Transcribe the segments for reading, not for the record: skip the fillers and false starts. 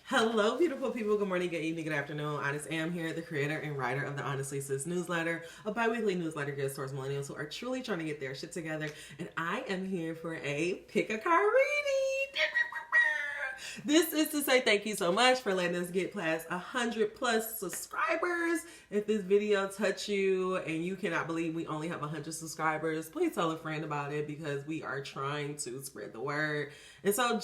Hello, beautiful people. Good morning, good evening, good afternoon. Honest Am here, the creator and writer of the Honestly Sis newsletter, a bi-weekly newsletter geared towards millennials who are truly trying to get their shit together. And I am here for a pick a card reading. This is to say thank you so much for letting us get past 100 plus subscribers. If this video touched you and you cannot believe we only have 100 subscribers, please tell a friend about it because we are trying to spread the word. And so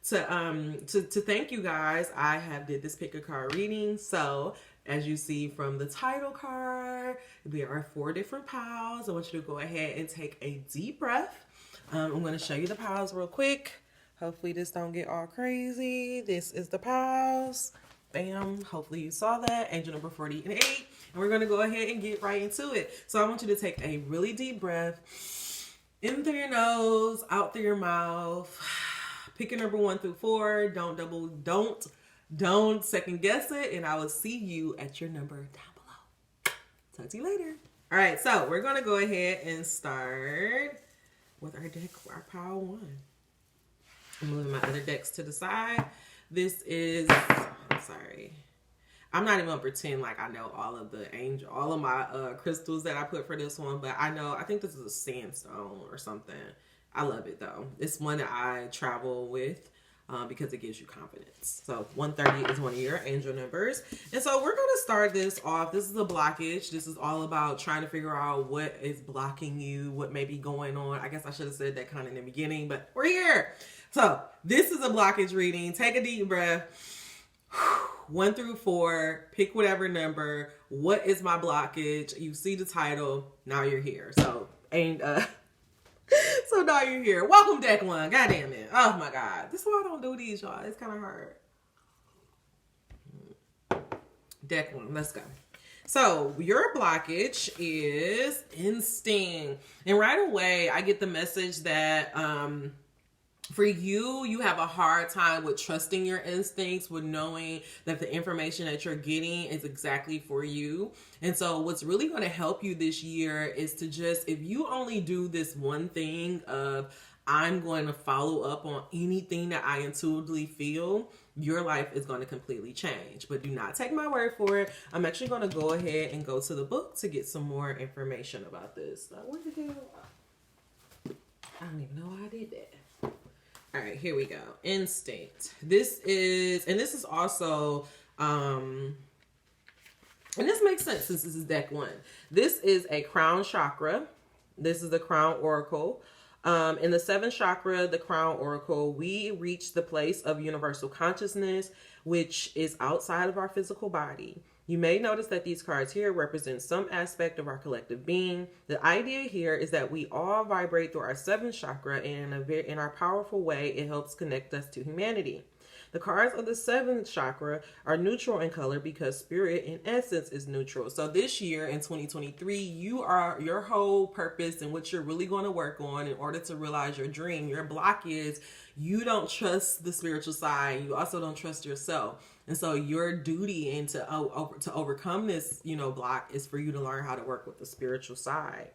to thank you guys, I have did this pick a card reading. So as you see from the title card, there are 4 different piles. I want you to go ahead and take a deep breath. I'm going to show you the piles real quick. Hopefully this don't get all crazy. This is the piles. Bam. Hopefully you saw that. Angel number 48. And we're going to go ahead and get right into it. So I want you to take a really deep breath in through your nose, out through your mouth. Pick a number 1 through 4. Don't second guess it. And I will see you at your number down below. Talk to you later. All right. So we're going to go ahead and start with our deck, our pile 1. I'm moving my other decks to the side. This is, I'm sorry. I'm not even gonna pretend like I know all of my crystals that I put for this one, but I think this is a sandstone or something. I love it though. It's one that I travel with because it gives you confidence. So 130 is one of your angel numbers. And so we're gonna start this off. This is a blockage. This is all about trying to figure out what is blocking you, what may be going on. I guess I should have said that kind of in the beginning, but we're here. So this is a blockage reading. Take a deep breath. 1 through 4. Pick whatever number. What is my blockage? You see the title. Now you're here. So now you're here. Welcome, deck 1. God damn it. Oh my God. This is why I don't do these, y'all. It's kind of hard. Deck 1. Let's go. So your blockage is instinct. And right away, I get the message that for you have a hard time with trusting your instincts, with knowing that the information that you're getting is exactly for you. And so what's really going to help you this year is to just, if you only do this one thing of, I'm going to follow up on anything that I intuitively feel, your life is going to completely change. But do not take my word for it. I'm actually going to go ahead and go to the book to get some more information about this. Where the hell? I don't even know why I did that. All right, here we go. Instinct. This is also, and this makes sense since this is deck 1. This is a crown chakra. This is the crown oracle. In the 7th chakra, the crown oracle, we reach the place of universal consciousness, which is outside of our physical body. You may notice that these cards here represent some aspect of our collective being. The idea here is that we all vibrate through our 7th chakra, and in our powerful way, it helps connect us to humanity. The cards of the 7th chakra are neutral in color because spirit in essence is neutral. So this year in 2023, your whole purpose and what you're really going to work on in order to realize your dream, your block is you don't trust the spiritual side. You also don't trust yourself. And so your duty and to overcome this, block is for you to learn how to work with the spiritual side.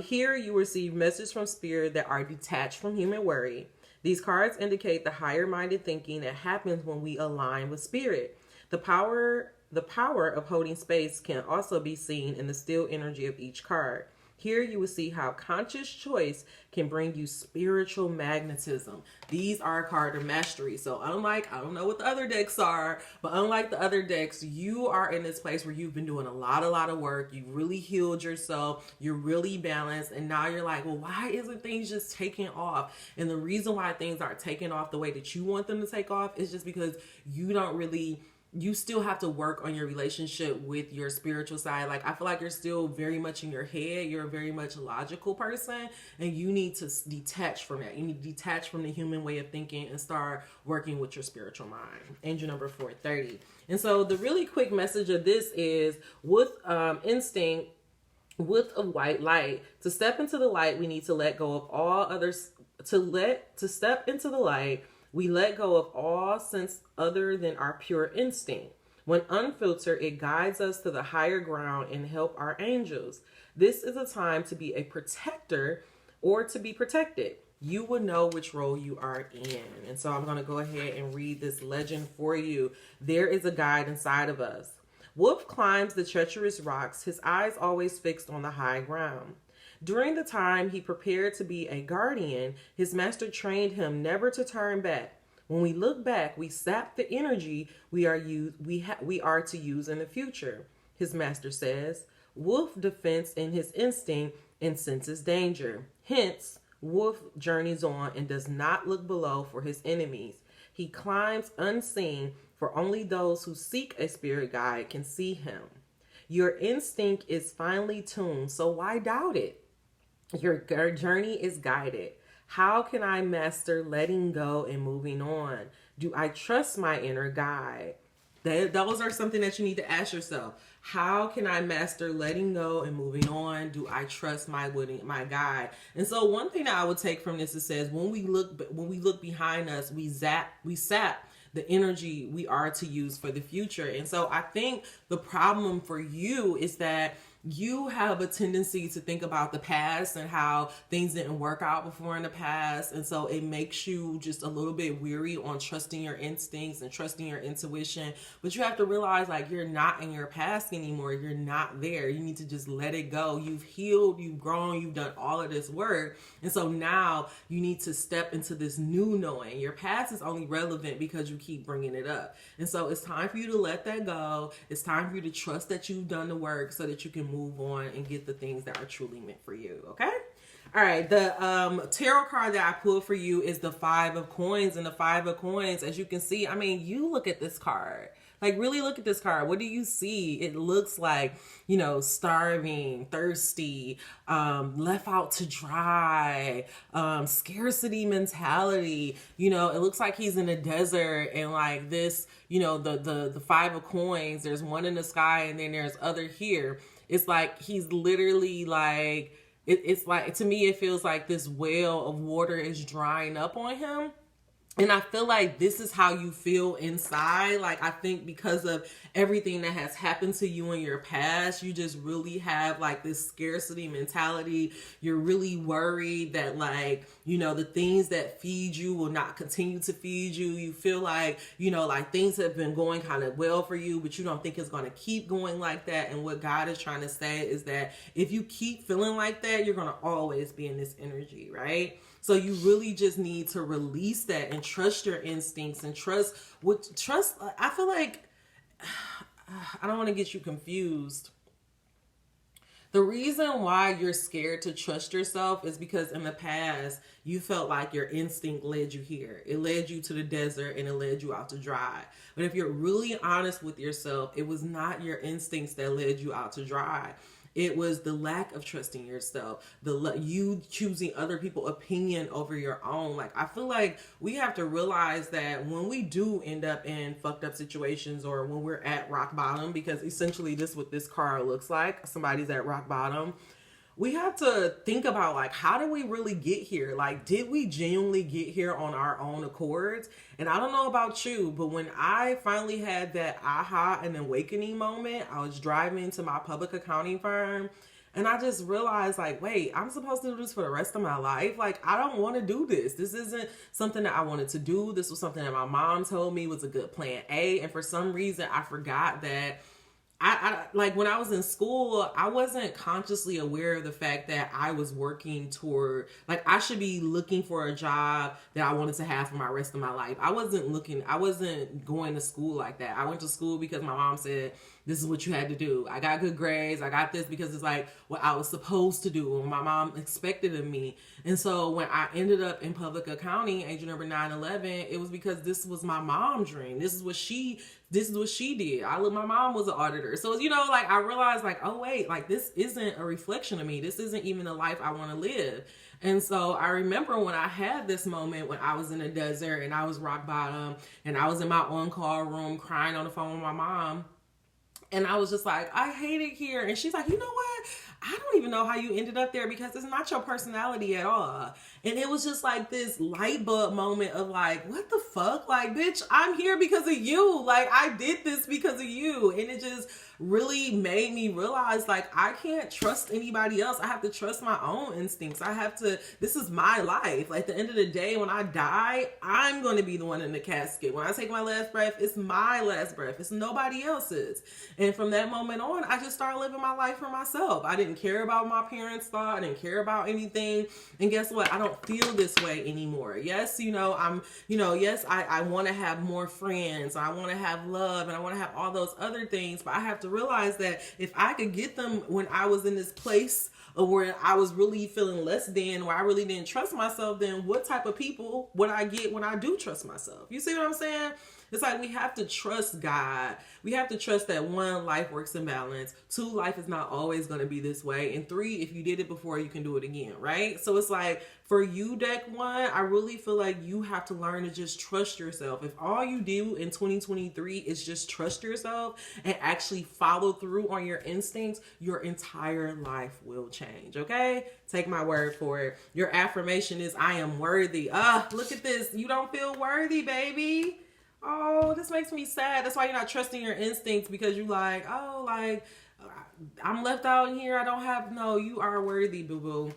Here you receive messages from spirit that are detached from human worry. These cards indicate the higher-minded thinking that happens when we align with spirit. The power of holding space can also be seen in the still energy of each card. Here you will see how conscious choice can bring you spiritual magnetism. These are a card of mastery. So I don't know what the other decks are, but unlike the other decks, you are in this place where you've been doing a lot of work. You've really healed yourself. You're really balanced. And now you're like, well, why isn't things just taking off? And the reason why things aren't taking off the way that you want them to take off is just because you still have to work on your relationship with your spiritual side. Like, I feel like you're still very much in your head. You're a very much logical person, and you need to detach from that. You need to detach from the human way of thinking and start working with your spiritual mind. Angel number 430. And so the really quick message of this is with instinct, with a white light, to step into the light, we need to let go of all others. To step into the light, we let go of all sense other than our pure instinct. When unfiltered, it guides us to the higher ground and help our angels. This is a time to be a protector or to be protected. you will know which role you are in. And so I'm going to go ahead and read this legend for you. There is a guide inside of us. Wolf climbs the treacherous rocks, his eyes always fixed on the high ground. During the time he prepared to be a guardian, his master trained him never to turn back. When we look back, we sap the energy we are to use in the future, his master says. Wolf defends in his instinct and senses danger. Hence, Wolf journeys on and does not look below for his enemies. He climbs unseen, for only those who seek a spirit guide can see him. Your instinct is finely tuned, so why doubt it? Your journey is guided. How can I master letting go and moving on? Do I trust my inner guide? Those are something that you need to ask yourself. How can I master letting go and moving on? Do I trust my guide? And so one thing that I would take from this, it says when we look behind us, we sap the energy we are to use for the future. And so I think the problem for you is that you have a tendency to think about the past and how things didn't work out before in the past. And so it makes you just a little bit weary on trusting your instincts and trusting your intuition. But you have to realize, like, you're not in your past anymore. You're not there. You need to just let it go. You've healed, you've grown, you've done all of this work. And so now you need to step into this new knowing. Your past is only relevant because you keep bringing it up. And so it's time for you to let that go. It's time for you to trust that you've done the work so that you can move on and get the things that are truly meant for you. Okay. All right. The tarot card that I pulled for you is the Five of Coins. And the Five of Coins, as you can see, I mean, you look at this card. Like, really look at this card. What do you see? It looks like, starving, thirsty, left out to dry, scarcity mentality. It looks like he's in a desert, and like this, the Five of Coins, there's one in the sky and then there's other here. It's like he's literally like, it's like, to me, it feels like this well of water is drying up on him. And I feel like this is how you feel inside. Like, I think because of everything that has happened to you in your past, you just really have like this scarcity mentality. You're really worried that the things that feed you will not continue to feed you. You feel like, like things have been going kind of well for you, but you don't think it's going to keep going like that. And what God is trying to say is that if you keep feeling like that, you're going to always be in this energy, right? So you really just need to release that and trust your instincts and trust. I feel like, I don't want to get you confused. The reason why you're scared to trust yourself is because in the past, you felt like your instinct led you here. It led you to the desert and it led you out to dry. But if you're really honest with yourself, it was not your instincts that led you out to dry. It was the lack of trusting yourself, you choosing other people's opinion over your own. Like, I feel like we have to realize that when we do end up in fucked up situations or when we're at rock bottom, because essentially this is what this card looks like. Somebody's at rock bottom. We have to think about, like, how did we really get here? Like, did we genuinely get here on our own accords? And I don't know about you, but when I finally had that aha and awakening moment, I was driving to my public accounting firm and I just realized, like, wait, I'm supposed to do this for the rest of my life? Like, I don't want to do this. This isn't something that I wanted to do. This was something that my mom told me was a good plan A. And for some reason, I forgot that I like when I was in school, I wasn't consciously aware of the fact that I was working toward, like, I should be looking for a job that I wanted to have for my rest of my life. I wasn't going to school like that. I went to school because my mom said, this is what you had to do. I got good grades. I got this because it's like what I was supposed to do, what my mom expected of me. And so when I ended up in public accounting, agent number 911, it was because this was my mom's dream. This is what she did. My mom was an auditor. So, like, I realized, like, oh wait, like, this isn't a reflection of me. This isn't even the life I want to live. And so I remember when I had this moment when I was in the desert and I was rock bottom and I was in my on-call room crying on the phone with my mom. And I was just like, I hate it here. And she's like, you know what? I don't even know how you ended up there because it's not your personality at all. And it was just like this light bulb moment of like, what the fuck? Like, bitch, I'm here because of you. Like, I did this because of you. And it just really made me realize like I can't trust anybody else. I have to trust my own instincts. This is my life. Like, at the end of the day, when I die, I'm going to be the one in the casket. When I take my last breath, it's my last breath. It's nobody else's. And from that moment on, I just started living my life for myself. I didn't care about what my parents thought. I didn't care about anything. And guess what? I don't feel this way anymore. Yes, I want to have more friends. I want to have love and I want to have all those other things. But I have to realize that if I could get them when I was in this place or where I was really feeling less than, where I really didn't trust myself, then what type of people would I get when I do trust myself? You see what I'm saying? It's like we have to trust God. We have to trust that 1, life works in balance. 2, life is not always going to be this way. And 3, if you did it before, you can do it again, right? So it's like for you, deck 1, I really feel like you have to learn to just trust yourself. If all you do in 2023 is just trust yourself and actually follow through on your instincts, your entire life will change, okay? Take my word for it. Your affirmation is, I am worthy. Look at this. You don't feel worthy, baby. Oh, this makes me sad. That's why you're not trusting your instincts, because you like, oh, like, I'm left out in here. No, you are worthy, boo-boo.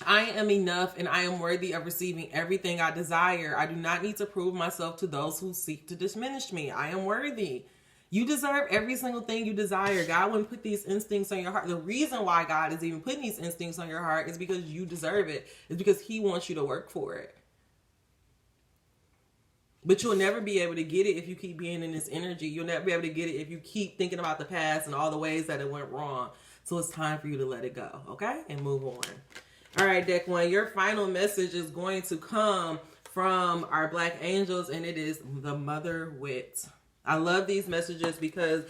I am enough and I am worthy of receiving everything I desire. I do not need to prove myself to those who seek to diminish me. I am worthy. You deserve every single thing you desire. God wouldn't put these instincts on your heart. The reason why God is even putting these instincts on your heart is because you deserve it. It's because He wants you to work for it. But you'll never be able to get it if you keep being in this energy. You'll never be able to get it if you keep thinking about the past and all the ways that it went wrong. So it's time for you to let it go, okay? And move on. All right, deck 1, your final message is going to come from our Black Angels, and it is the Mother Wit. I love these messages because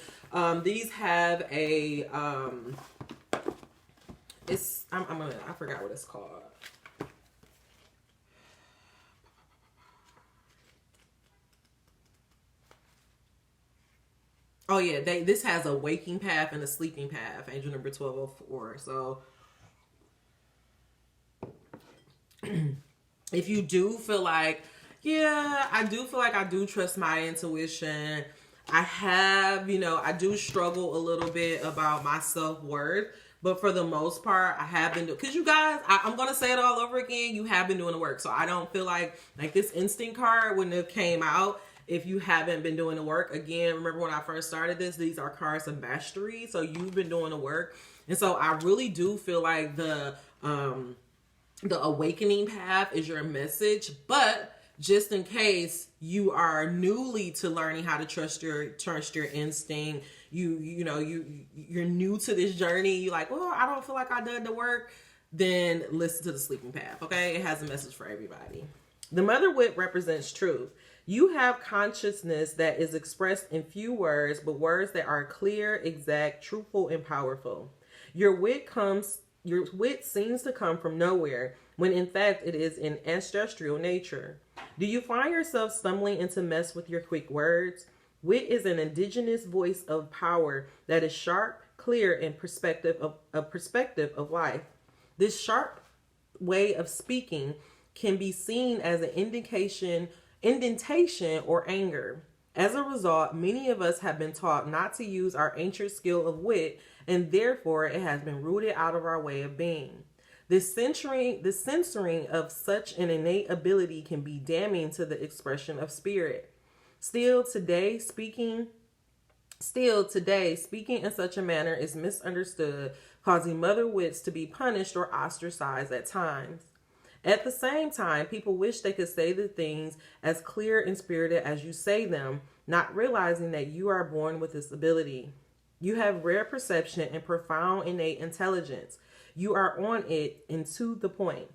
these have a, I forgot what it's called. Oh yeah, this has a waking path and a sleeping path, angel number 1204. So if you do feel like, yeah, I do feel like I do trust my intuition. I do struggle a little bit about my self-worth. But for the most part, I have been doing, because you guys, I'm going to say it all over again, you have been doing the work. So I don't feel like this instinct card wouldn't have came out if you haven't been doing the work. Again, remember when I first started this, these are cards of mastery. So you've been doing the work. And so I really do feel like the awakening path is your message. But just in case you are newly to learning how to trust your instinct, you're new to this journey, you're like, well, I don't feel like I done the work, then listen to the sleeping path, okay? It has a message for everybody. The Mother Wit represents truth. You have consciousness that is expressed in few words, but words that are clear, exact, truthful, and powerful. Your wit seems to come from nowhere, when in fact it is in ancestral nature. Do you find yourself stumbling into mess with your quick words? Wit is an indigenous voice of power that is sharp, clear, and perspective of life. This sharp way of speaking can be seen as an indentation or anger. As a result, many of us have been taught not to use our ancient skill of wit, and therefore it has been rooted out of our way of being. The censoring of such an innate ability can be damning to the expression of spirit. Still today, speaking in such a manner is misunderstood, causing mother wits to be punished or ostracized at times. At the same time, people wish they could say the things as clear and spirited as you say them, not realizing that you are born with this ability. You have rare perception and profound innate intelligence. You are on it and to the point.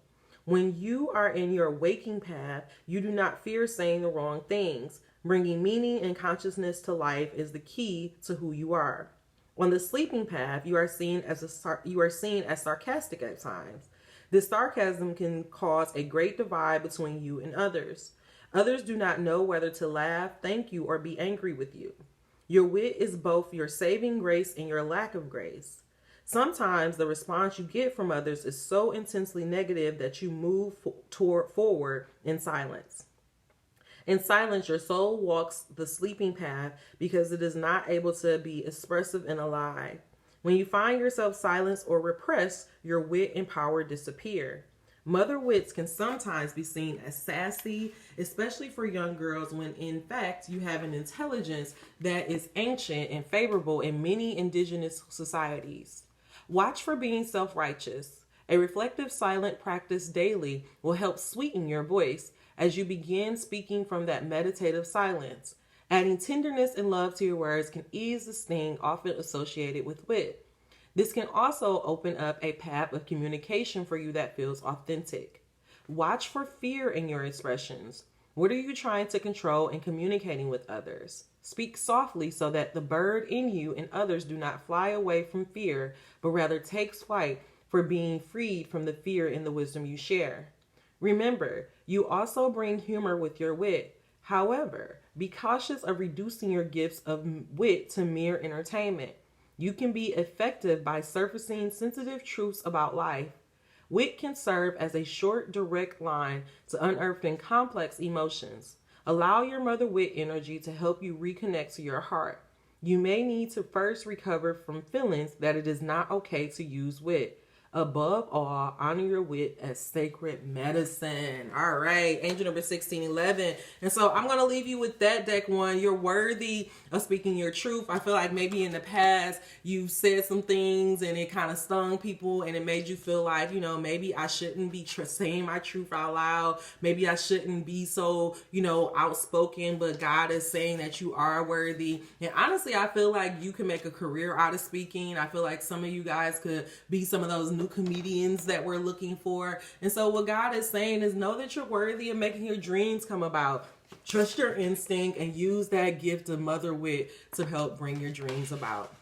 When you are in your waking path, you do not fear saying the wrong things. Bringing meaning and consciousness to life is the key to who you are. On the sleeping path, you are seen as sarcastic at times. This sarcasm can cause a great divide between you and others. Others do not know whether to laugh, thank you, or be angry with you. Your wit is both your saving grace and your lack of grace. Sometimes the response you get from others is so intensely negative that you move forward in silence. In silence, your soul walks the sleeping path because it is not able to be expressive and alive. When you find yourself silenced or repressed, your wit and power disappear. Mother wits can sometimes be seen as sassy, especially for young girls, when in fact you have an intelligence that is ancient and favorable in many indigenous societies. Watch for being self-righteous. A reflective silent practice daily will help sweeten your voice as you begin speaking from that meditative silence. Adding tenderness and love to your words can ease the sting often associated with wit. This can also open up a path of communication for you that feels authentic. Watch for fear in your expressions. What are you trying to control in communicating with others? Speak softly so that the bird in you and others do not fly away from fear, but rather takes flight for being freed from the fear in the wisdom you share. Remember, you also bring humor with your wit. However, be cautious of reducing your gifts of wit to mere entertainment. You can be effective by surfacing sensitive truths about life. Wit can serve as a short, direct line to unearthing complex emotions. Allow your mother wit energy to help you reconnect to your heart. You may need to first recover from feelings that it is not okay to use wit. Above all, honor your wit as sacred medicine. All right, angel number 1611. And so I'm going to leave you with that, deck one. You're worthy of speaking your truth. I feel like maybe in the past you've said some things and it kind of stung people and it made you feel like, you know, maybe I shouldn't be saying my truth out loud. Maybe I shouldn't be so, you know, outspoken, but God is saying that you are worthy. And honestly, I feel like you can make a career out of speaking. I feel like some of you guys could be some of those new comedians that we're looking for. And so what God is saying is know that you're worthy of making your dreams come about. Trust your instinct and use that gift of mother wit to help bring your dreams about,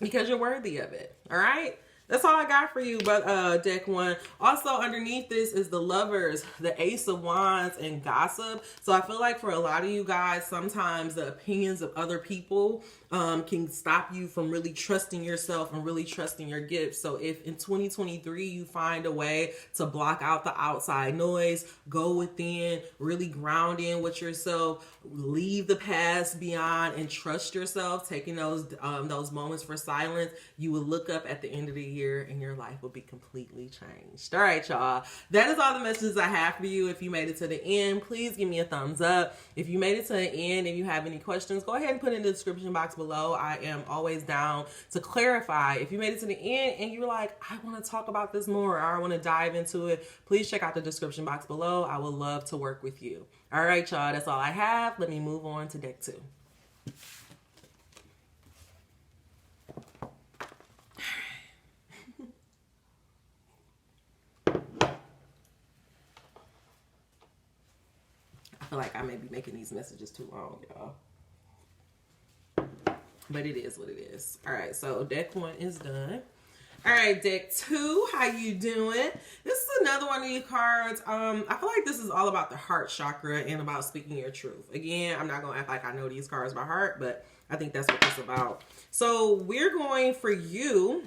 because you're worthy of it. All right, that's all I got for you, but deck one. Also underneath this is the Lovers, the Ace of Wands, and Gossip. So I feel like for a lot of you guys, sometimes the opinions of other people can stop you from really trusting yourself and really trusting your gifts. So if in 2023 you find a way to block out the outside noise, go within, really ground in with yourself, leave the past beyond, and trust yourself, taking those moments for silence, you will look up at the end of the year and your life will be completely changed. All right, y'all. That is all the messages I have for you. If you made it to the end, please give me a thumbs up. If you made it to the end and you have any questions, go ahead and put it in the description box below. I am always down to clarify. If you made it to the end and you're like, I want to talk about this more, or I want to dive into it, please check out the description box below. I would love to work with you. All right, y'all, that's all I have. Let me move on to deck two. I feel like I may be making these messages too long, y'all. But it is what it is. All right, so deck one is done. All right, deck two, how you doing? This is another one of these cards. I feel like this is all about the heart chakra and about speaking your truth. Again, I'm not going to act like I know these cards by heart, but I think that's what this is about. So we're going for you.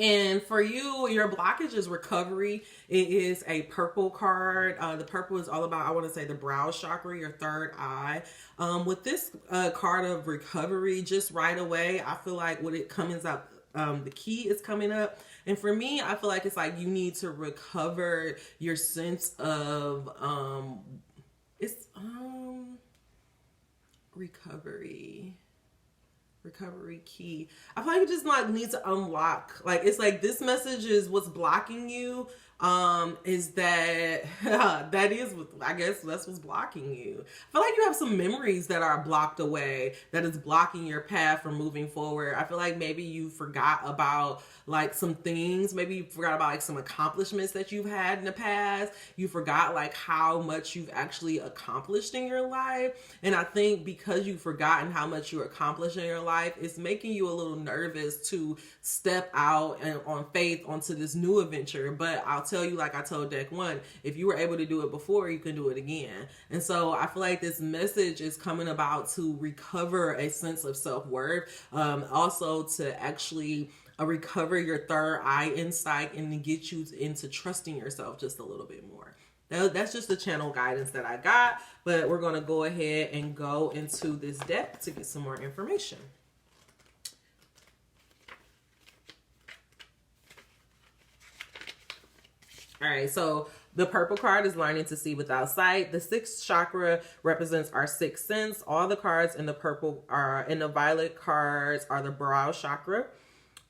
And for you, your blockage is recovery. It is a purple card. The purple is all about, I want to say, the brow chakra, your third eye. With this card of recovery, just right away, I feel like what it comes up, the key is coming up. And for me, I feel like it's like you need to recover your sense of, recovery key. I feel like you just like need to unlock. Like it's like this message is what's blocking you. Is that that is what I guess that's what's blocking you. I feel like you have some memories that are blocked away that is blocking your path from moving forward. I feel like maybe you forgot about like some things. Maybe you forgot about like some accomplishments that you've had in the past. You forgot like how much you've actually accomplished in your life. And I think because you've forgotten how much you accomplished in your life, it's making you a little nervous to step out and on faith onto this new adventure. But I'll tell you, like I told deck one, if you were able to do it before, you can do it again. And so I feel like this message is coming about to recover a sense of self-worth, also to actually recover your third eye insight, and to get you into trusting yourself just a little bit more. That's just the channel guidance that I got, but we're going to go ahead and go into this deck to get some more information. All right, so the purple card is learning to see without sight. The sixth chakra represents our sixth sense. All the cards in the purple in the violet cards are the brow chakra.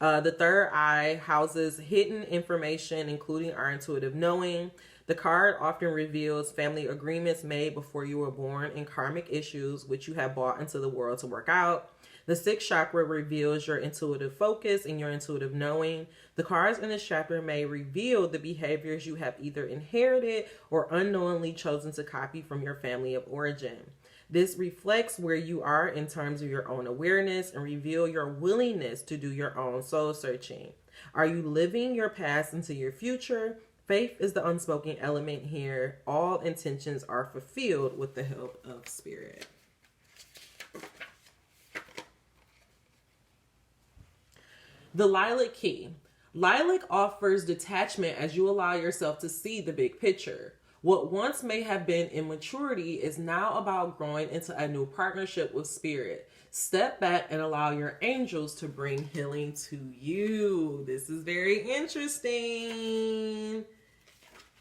The third eye houses hidden information, including our intuitive knowing. The card often reveals family agreements made before you were born and karmic issues which you have brought into the world to work out. The sixth chakra reveals your intuitive focus and your intuitive knowing. The cards in this chapter may reveal the behaviors you have either inherited or unknowingly chosen to copy from your family of origin. This reflects where you are in terms of your own awareness and reveal your willingness to do your own soul searching. Are you living your past into your future? Faith is the unspoken element here. All intentions are fulfilled with the help of spirit. The lilac key. Lilac offers detachment as you allow yourself to see the big picture. What once may have been immaturity is now about growing into a new partnership with spirit. Step back and allow your angels to bring healing to you. This is very interesting.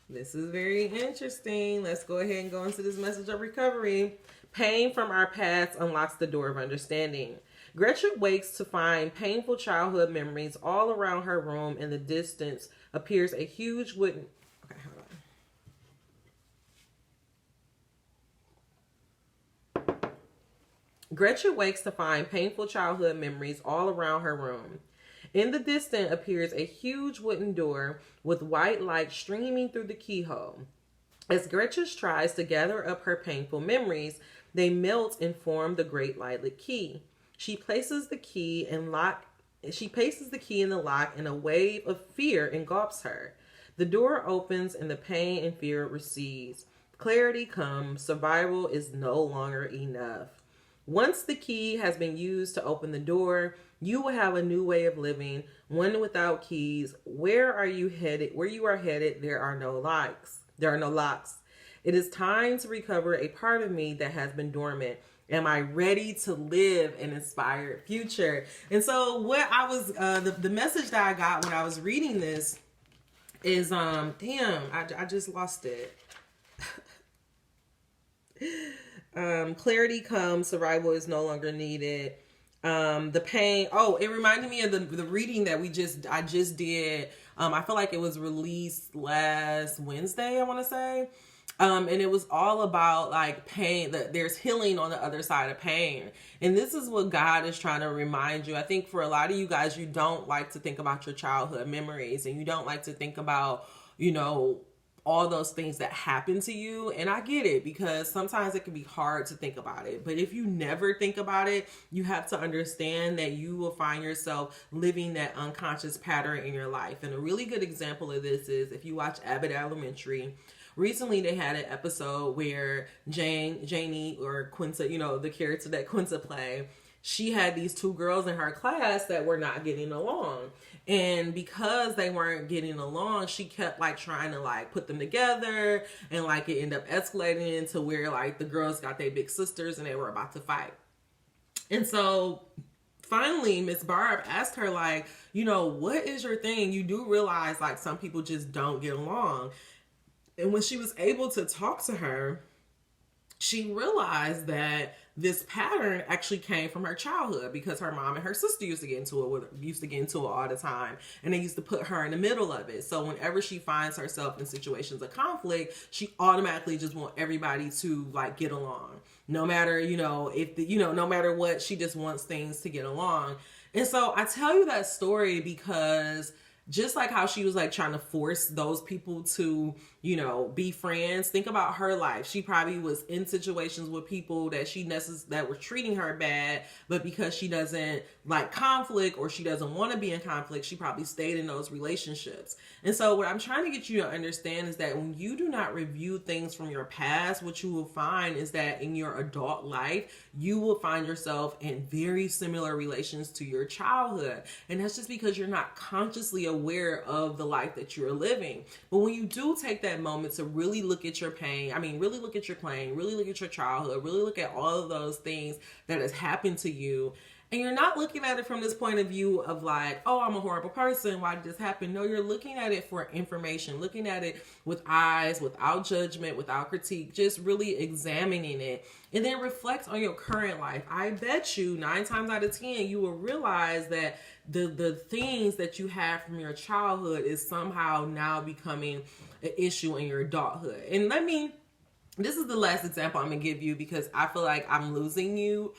This is very interesting. Let's go ahead and go into this message of recovery. Pain from our past unlocks the door of understanding. Gretchen wakes to find painful childhood memories all around her room. In the distance appears a huge wooden... Okay, hold on. Gretchen wakes to find painful childhood memories all around her room. In the distance appears a huge wooden door with white light streaming through the keyhole. As Gretchen tries to gather up her painful memories, they melt and form the great lilac key. She places the key in the lock, and a wave of fear engulfs her. The door opens and the pain and fear recedes. Clarity comes. Survival is no longer enough. Once the key has been used to open the door, you will have a new way of living, one without keys. Where are you headed? Where you are headed, there are no locks. It is time to recover a part of me that has been dormant. Am I ready to live an inspired future? And so what I was, the message that I got when I was reading this is, I just lost it. Clarity comes, survival is no longer needed. The pain, it reminded me of the reading that I just did. I feel like it was released last Wednesday, I want to say. And it was all about like pain, that there's healing on the other side of pain. And this is what God is trying to remind you. I think for a lot of you guys, you don't like to think about your childhood memories, and you don't like to think about, all those things that happen to you. And I get it, because sometimes it can be hard to think about it. But if you never think about it, you have to understand that you will find yourself living that unconscious pattern in your life. And a really good example of this is if you watch Abbott Elementary. Recently, they had an episode where Janie or Quinta, the character that Quinta played, she had these two girls in her class that were not getting along. And because they weren't getting along, she kept trying to put them together, and it ended up escalating into where the girls got their big sisters and they were about to fight. And so finally, Miss Barb asked her what is your thing? You do realize some people just don't get along. And when she was able to talk to her, she realized that this pattern actually came from her childhood, because her mom and her sister used to get into it all the time, and they used to put her in the middle of it. So whenever she finds herself in situations of conflict, she automatically just wants everybody to get along, no matter no matter what. She just wants things to get along. And so I tell you that story because just like how she was like trying to force those people to, you know, be friends. Think about her life. She probably was in situations with people that that were treating her bad, but because she doesn't like conflict or she doesn't want to be in conflict, she probably stayed in those relationships. And so what I'm trying to get you to understand is that when you do not review things from your past, what you will find is that in your adult life, you will find yourself in very similar relations to your childhood. And that's just because you're not consciously aware of the life that you're living. But when you do take that moment to really look at your pain, really look at your pain, really look at your childhood, really look at all of those things that has happened to you, and you're not looking at it from this point of view of like, oh, I'm a horrible person, why did this happen? No, you're looking at it for information, looking at it with eyes, without judgment, without critique, just really examining it. And then reflect on your current life. I bet you 9 times out of 10, you will realize that the things that you have from your childhood is somehow now becoming an issue in your adulthood. And this is the last example I'm gonna give you because I feel like I'm losing you.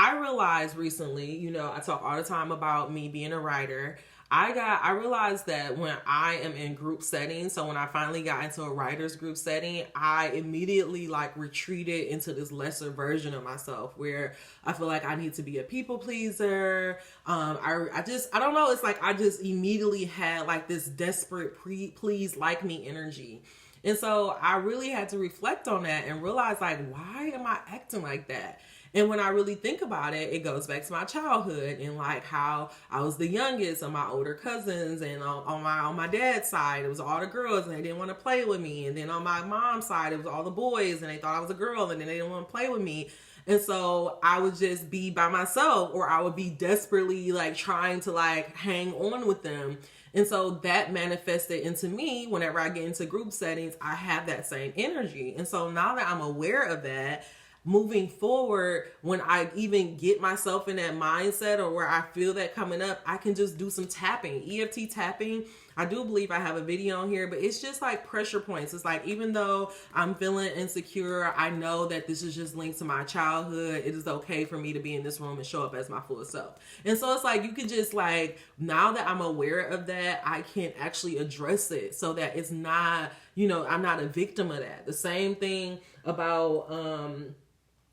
I realized recently, you know, I talk all the time about me being a writer. I realized that when I am in group settings, so when I finally got into a writer's group setting, I immediately like retreated into this lesser version of myself where I feel like I need to be a people pleaser. I don't know. It's like I just immediately had like this desperate please like me energy. And so I really had to reflect on that and realize like, why am I acting like that? And when I really think about it, it goes back to my childhood and like how I was the youngest of my older cousins, and on my dad's side, it was all the girls and they didn't want to play with me. And then on my mom's side, it was all the boys and they thought I was a girl and then they didn't want to play with me. And so I would just be by myself, or I would be desperately like trying to like hang on with them. And so that manifested into me whenever I get into group settings, I have that same energy. And so now that I'm aware of that, moving forward, when I even get myself in that mindset or where I feel that coming up, I can just do some tapping, EFT tapping. I do believe I have a video on here, but it's just like pressure points. It's like, even though I'm feeling insecure, I know that this is just linked to my childhood. It is okay for me to be in this room and show up as my full self. And so it's like, you can just like, now that I'm aware of that, I can actually address it so that it's not, you know, I'm not a victim of that. The same thing about,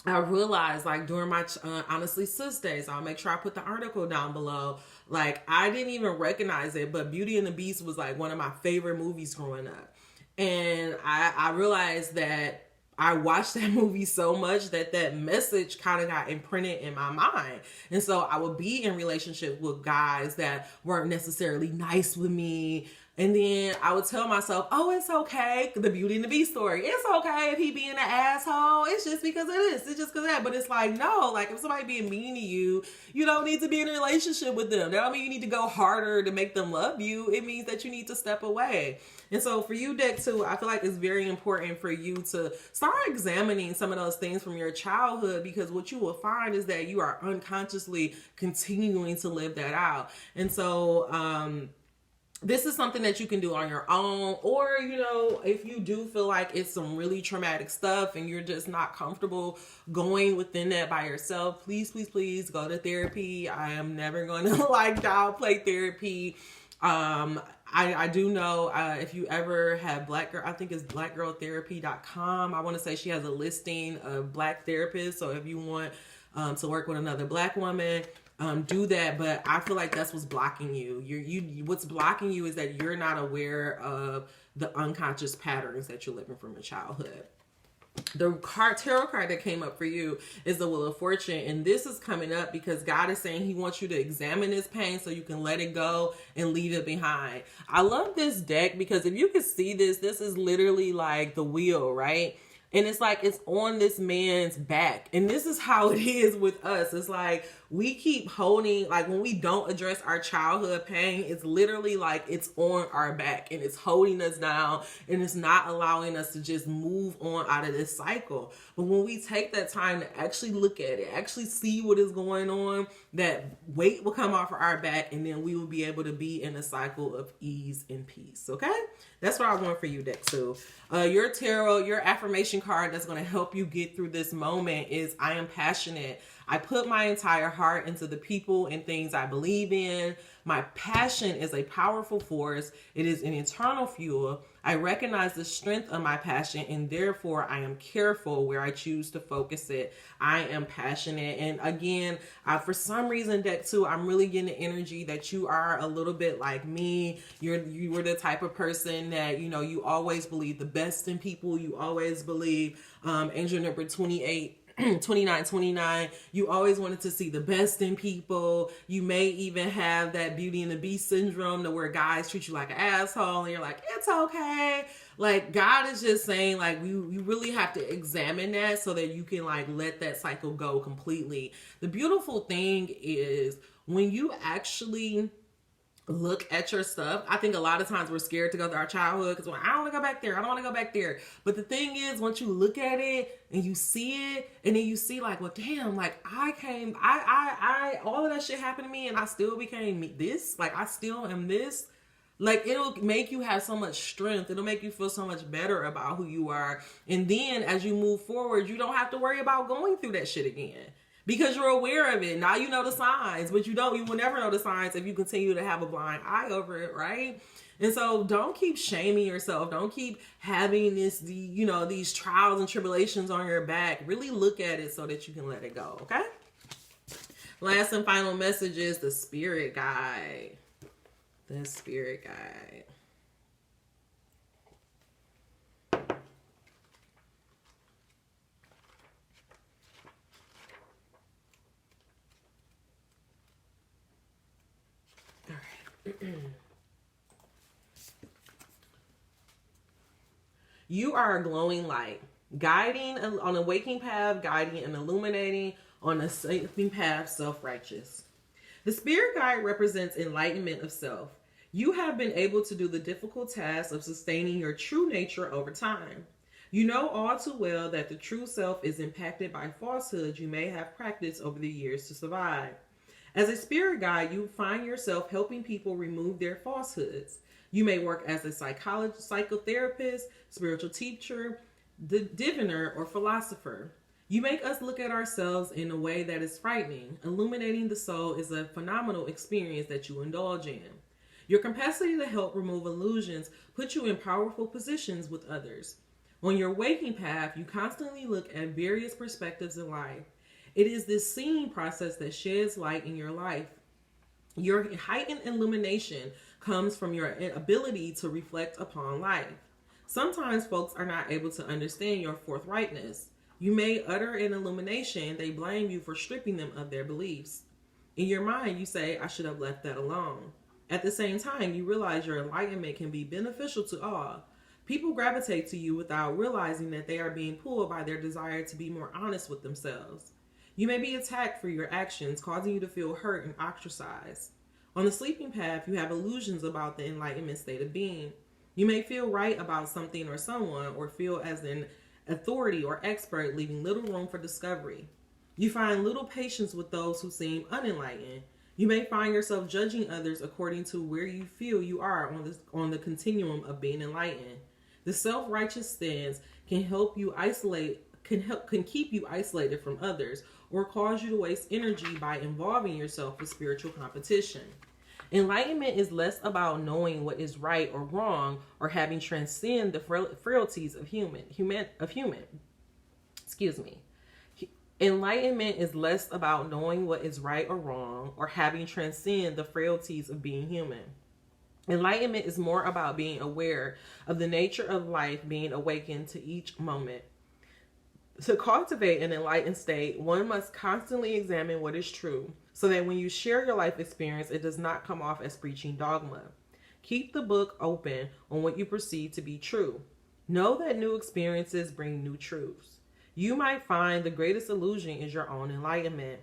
I realized like during my Honestly Sis days, I'll make sure I put the article down below. Like I didn't even recognize it, but Beauty and the Beast was like one of my favorite movies growing up. And I realized that I watched that movie so much that message kind of got imprinted in my mind. And so I would be in relationships with guys that weren't necessarily nice with me. And then I would tell myself, oh, it's okay. The Beauty and the Beast story. It's okay if he being an asshole. It's just because it is. It's just because of that. But it's like, no, like if somebody being mean to you, you don't need to be in a relationship with them. That don't mean you need to go harder to make them love you. It means that you need to step away. And so for you, Deck 2, I feel like it's very important for you to start examining some of those things from your childhood, because what you will find is that you are unconsciously continuing to live that out. And so, this is something that you can do on your own, or, you know, if you do feel like it's some really traumatic stuff and you're just not comfortable going within that by yourself, please, please, please go to therapy. I am never going to like downplay therapy. I do know if you ever have Black Girl, I think it's blackgirltherapy.com. I want to say she has a listing of Black therapists. So if you want to work with another Black woman, do that. But I feel like that's what's blocking you. What's blocking you is that you're not aware of the unconscious patterns that you're living from your childhood. The tarot card that came up for you is the Wheel of Fortune. And this is coming up because God is saying he wants you to examine this pain so you can let it go and leave it behind. I love this deck because if you can see this is literally like the wheel, right? And it's like it's on this man's back. And this is how it is with us. It's like we keep holding, like when we don't address our childhood pain, it's literally like it's on our back and it's holding us down and it's not allowing us to just move on out of this cycle. But when we take that time to actually look at it, actually see what is going on, that weight will come off of our back and then we will be able to be in a cycle of ease and peace. Okay? That's what I want for you, Deck 2. Your tarot, your affirmation card that's going to help you get through this moment is I am passionate. I put my entire heart into the people and things I believe in. My passion is a powerful force. It is an internal fuel. I recognize the strength of my passion, and therefore I am careful where I choose to focus it. I am passionate. And again, for some reason, deck 2, I'm really getting the energy that you are a little bit like me. You were the type of person that, you know, you always believe the best in people. You always believe, angel number 28, 29, you always wanted to see the best in people. You may even have that Beauty and the Beast syndrome, to where guys treat you like an asshole and you're like, it's okay. Like, God is just saying, like, you really have to examine that so that you can, like, let that cycle go completely. The beautiful thing is when you actually look at your stuff. I think a lot of times we're scared to go through our childhood because I don't want to go back there. I don't want to go back there. But the thing is, once you look at it and you see it, and then you see like, well, damn, like I all of that shit happened to me, and I still became this. Like, I still am this. Like, it'll make you have so much strength. It'll make you feel so much better about who you are. And then as you move forward, you don't have to worry about going through that shit again. Because you're aware of it. Now you know the signs, but you will never know the signs if you continue to have a blind eye over it, right? And so don't keep shaming yourself. Don't keep having these trials and tribulations on your back. Really look at it so that you can let it go, okay? Last and final message is the spirit guide. The spirit guide. You are a glowing light, guiding on a waking path, guiding and illuminating on a sleeping path, self-righteous. The spirit guide represents enlightenment of self. You have been able to do the difficult task of sustaining your true nature over time. You know all too well that the true self is impacted by falsehoods you may have practiced over the years to survive. As a spirit guide, you find yourself helping people remove their falsehoods. You may work as a psychotherapist, spiritual teacher, diviner, or philosopher. You make us look at ourselves in a way that is frightening. Illuminating the soul is a phenomenal experience that you indulge in. Your capacity to help remove illusions puts you in powerful positions with others. On your waking path, you constantly look at various perspectives in life. It is this seeing process that sheds light in your life. Your heightened illumination comes from your ability to reflect upon life. Sometimes folks are not able to understand your forthrightness. You may utter an illumination, they blame you for stripping them of their beliefs. In your mind, you say, I should have left that alone. At the same time, you realize your enlightenment can be beneficial to all. People gravitate to you without realizing that they are being pulled by their desire to be more honest with themselves. You may be attacked for your actions, causing you to feel hurt and ostracized. On the sleeping path, you have illusions about the enlightenment state of being. You may feel right about something or someone, or feel as an authority or expert, leaving little room for discovery. You find little patience with those who seem unenlightened. You may find yourself judging others according to where you feel you are on the continuum of being enlightened. The self-righteous stance can help you can keep you isolated from others, or cause you to waste energy by involving yourself with spiritual competition. Enlightenment is less about knowing what is right or wrong, or having transcend the frailties of human. Enlightenment is less about knowing what is right or wrong, or having transcend the frailties of being human. Enlightenment is more about being aware of the nature of life, being awakened to each moment. To cultivate an enlightened state, one must constantly examine what is true, so that when you share your life experience, it does not come off as preaching dogma. Keep the book open on what you perceive to be true. Know that new experiences bring new truths. You might find the greatest illusion is your own enlightenment.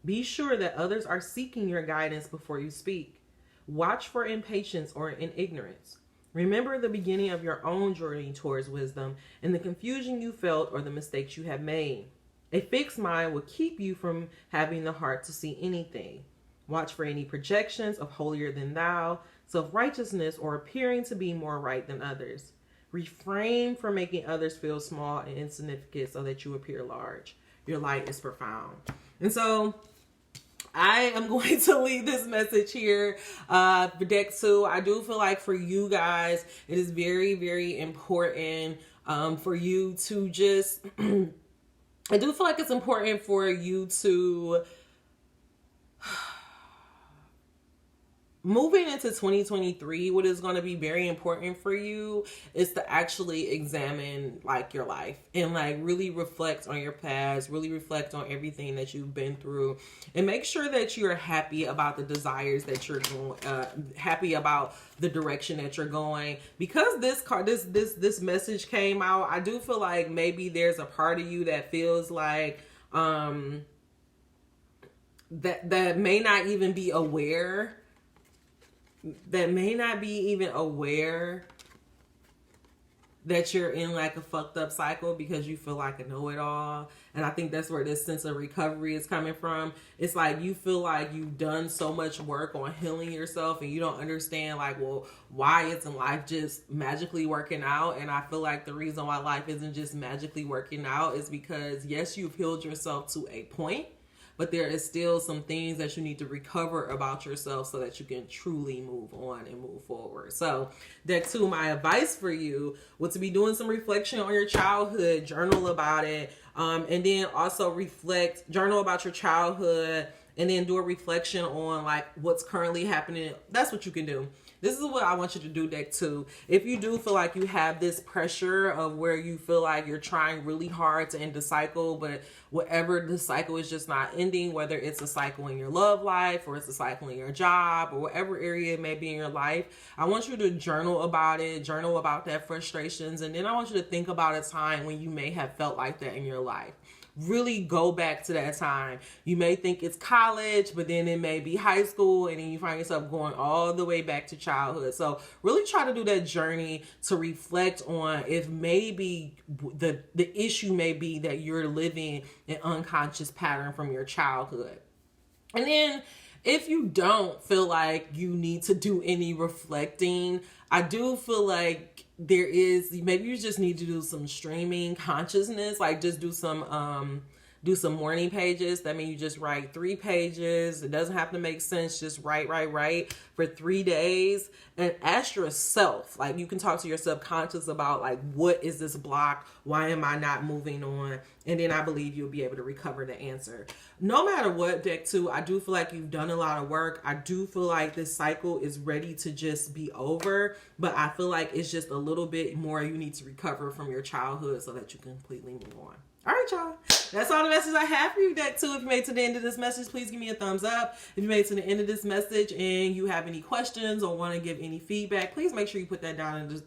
Be sure that others are seeking your guidance before you speak. Watch for impatience or in ignorance. Remember the beginning of your own journey towards wisdom and the confusion you felt or the mistakes you have made. A fixed mind will keep you from having the heart to see anything. Watch for any projections of holier than thou, self-righteousness, or appearing to be more right than others. Refrain from making others feel small and insignificant so that you appear large. Your light is profound. And so I am going to leave this message here for deck 2. I do feel like for you guys, it is very, very important for you to just, I do feel like it's important for you to, moving into 2023, what is going to be very important for you is to actually examine like your life and like really reflect on your past, really reflect on everything that you've been through, and make sure that you're happy about the desires that you're going, happy about the direction that you're going. Because this message came out, I do feel like maybe there's a part of you that feels like that may not even be aware, that you're in like a fucked up cycle because you feel like a know-it-all. And I think that's where this sense of recovery is coming from. It's like you feel like you've done so much work on healing yourself and you don't understand like, well, why isn't life just magically working out? And I feel like the reason why life isn't just magically working out is because yes, you've healed yourself to a point, but there is still some things that you need to recover about yourself so that you can truly move on and move forward. So deck 2, my advice for you would to be doing some reflection on your childhood, journal about it, and then also journal about your childhood, and then do a reflection on like what's currently happening. That's what you can do. This is what I want you to do, deck 2. If you do feel like you have this pressure of where you feel like you're trying really hard to end the cycle, but whatever the cycle is just not ending, whether it's a cycle in your love life or it's a cycle in your job or whatever area it may be in your life, I want you to journal about it, journal about that frustrations, and then I want you to think about a time when you may have felt like that in your life. Really go back to that time. You may think it's college, but then it may be high school, and then you find yourself going all the way back to childhood. So really try to do that journey to reflect on if maybe the issue may be that you're living an unconscious pattern from your childhood. And then if you don't feel like you need to do any reflecting, I do feel like there is, maybe you just need to do some streaming consciousness, like just do some morning pages. That means you just write 3 pages. It doesn't have to make sense. Just write for 3 days and ask yourself, like you can talk to your subconscious about like, what is this block? Why am I not moving on? And then I believe you'll be able to recover the answer. No matter what, deck 2, I do feel like you've done a lot of work. I do feel like this cycle is ready to just be over, but I feel like it's just a little bit more you need to recover from your childhood so that you can completely move on. All right, y'all. That's all the message I have for you, deck 2. If you made it to the end of this message, please give me a thumbs up. If you made it to the end of this message and you have any questions or want to give any feedback, please make sure you put that down and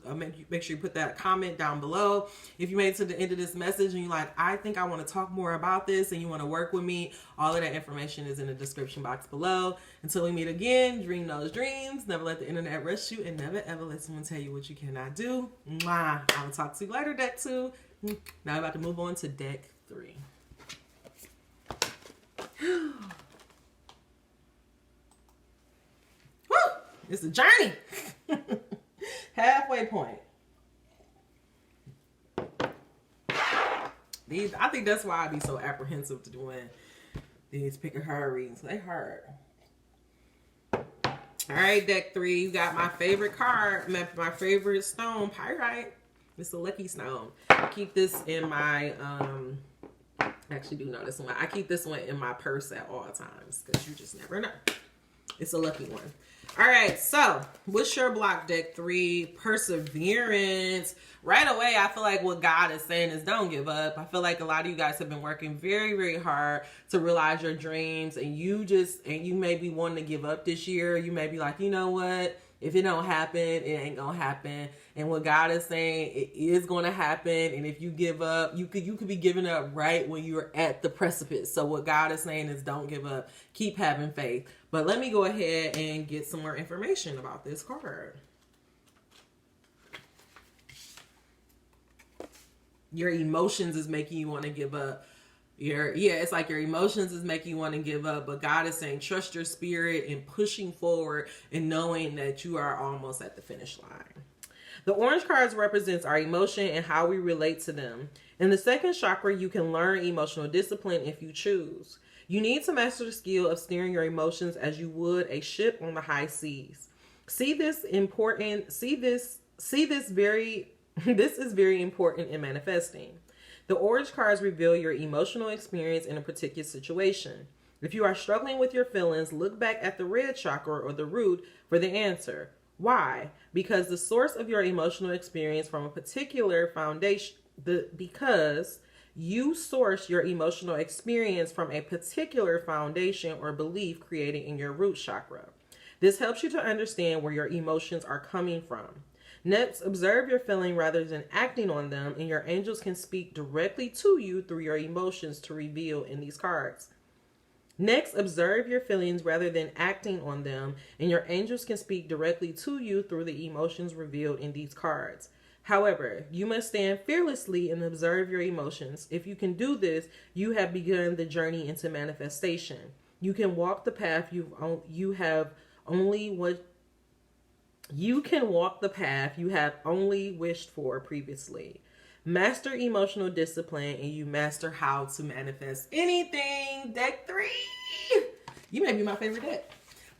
make sure you put that comment down below. If you made it to the end of this message and you're like, I think I want to talk more about this and you want to work with me, all of that information is in the description box below. Until we meet again, dream those dreams. Never let the internet rush you and never ever let someone tell you what you cannot do. Mwah. I will talk to you later, deck 2. Now I'm about to move on to deck 3. Woo! It's a journey. Halfway point. I think that's why I be so apprehensive to doing these pick a card readings. They hurt. All right, deck 3. You got my favorite card, my favorite stone, pyrite. It's a lucky stone. I keep this in my, I actually do know this one. I keep this one in my purse at all times because you just never know. It's a lucky one. All right, so what's your block, deck 3? Perseverance. Right away, I feel like what God is saying is don't give up. I feel like a lot of you guys have been working very, very hard to realize your dreams, and you may be wanting to give up this year. You may be like, you know what? If it don't happen, it ain't gonna happen. And what God is saying, it is gonna happen. And if you give up, you could be giving up right when you're at the precipice. So what God is saying is don't give up. Keep having faith. But let me go ahead and get some more information about this card. Your emotions is making you want to give up. It's like your emotions is making you want to give up, but God is saying trust your spirit and pushing forward and knowing that you are almost at the finish line. The orange cards represents our emotion and how we relate to them. In the second chakra, you can learn emotional discipline if you choose. You need to master the skill of steering your emotions as you would a ship on the high seas. See this important, see this very this is very important in manifesting. The orange cards reveal your emotional experience in a particular situation. If you are struggling with your feelings, look back at the red chakra or the root for the answer. Why? Because the source of your emotional experience from a particular foundation, because you source your emotional experience from a particular foundation or belief created in your root chakra. This helps you to understand where your emotions are coming from. Next, observe your feeling rather than acting on them, and your angels can speak directly to you through your emotions to reveal in these cards. Next, observe your feelings rather than acting on them, and your angels can speak directly to you through the emotions revealed in these cards. However, you must stand fearlessly and observe your emotions. If you can do this, you have begun the journey into manifestation. You can walk the path you have only wished for previously. Master emotional discipline and you master how to manifest anything. Deck 3. You may be my favorite deck.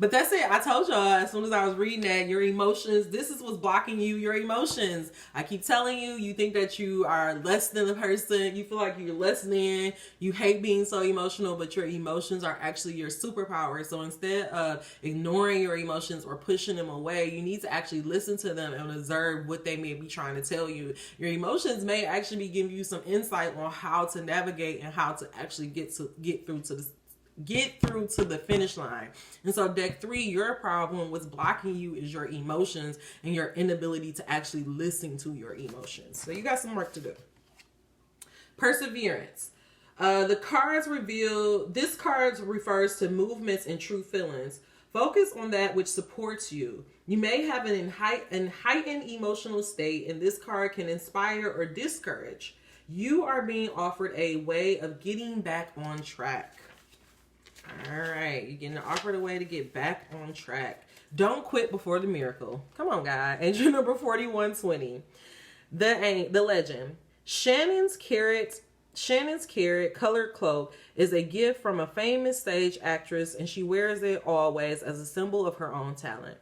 But that's it. I told y'all as soon as I was reading that, your emotions, this is what's blocking you, your emotions. I keep telling you, you think that you are less than a person. You feel like you're less than. You hate being so emotional, but your emotions are actually your superpower. So instead of ignoring your emotions or pushing them away, you need to actually listen to them and observe what they may be trying to tell you. Your emotions may actually be giving you some insight on how to navigate and how to actually get through to the finish line. And so deck 3, your problem, what's blocking you is your emotions and your inability to actually listen to your emotions. So you got some work to do. Perseverance. This card refers to movements and true feelings. Focus on that which supports you. You may have an heightened emotional state, and this card can inspire or discourage. You are being offered a way of getting back on track. All right, you're getting offered a way to get back on track. Don't quit before the miracle. Come on, guy. Angel number 4120. The legend. Shannon's carrot colored cloak is a gift from a famous stage actress, and she wears it always as a symbol of her own talent.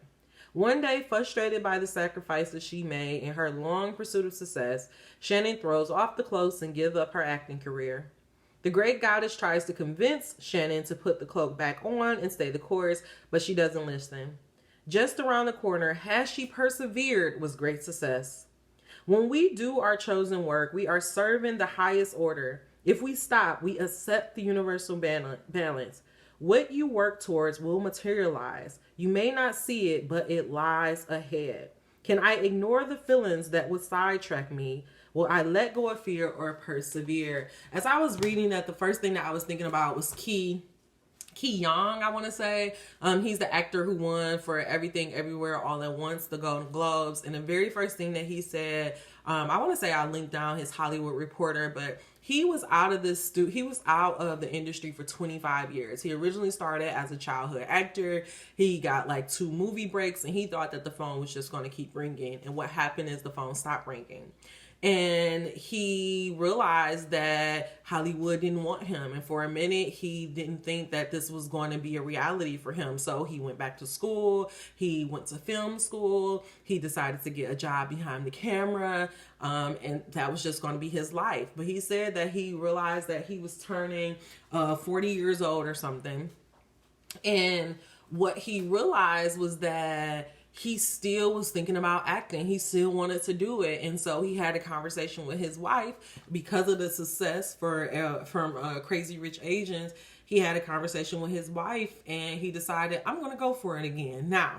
One day, frustrated by the sacrifices she made in her long pursuit of success, Shannon throws off the clothes and gives up her acting career. The great goddess tries to convince Shannon to put the cloak back on and stay the course, but she doesn't listen. Just around the corner, Has She Persevered was great success. When we do our chosen work, we are serving the highest order. If we stop, we accept the universal balance. What you work towards will materialize. You may not see it, but it lies ahead. Can I ignore the feelings that would sidetrack me? Will I let go of fear or persevere? As I was reading that, the first thing that I was thinking about was Ki Young, I want to say. He's the actor who won for Everything Everywhere All at Once, the Golden Globes. And the very first thing that he said, I want to say I linked down his Hollywood Reporter, but he was out of the industry for 25 years. He originally started as a childhood actor. He got like 2 movie breaks, and he thought that the phone was just going to keep ringing. And what happened is the phone stopped ringing. And he realized that Hollywood didn't want him. And for a minute, he didn't think that this was going to be a reality for him. So he went back to school. He went to film school. He decided to get a job behind the camera. And that was just going to be his life. But he said that he realized that he was turning 40 years old or something. And what he realized was that he still was thinking about acting. He still wanted to do it. And so he had a conversation with his wife because of the success from Crazy Rich Asians. He had a conversation with his wife and he decided, I'm going to go for it again. Now,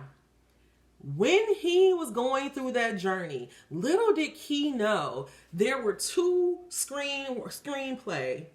when he was going through that journey, little did he know there were 2 screenwriters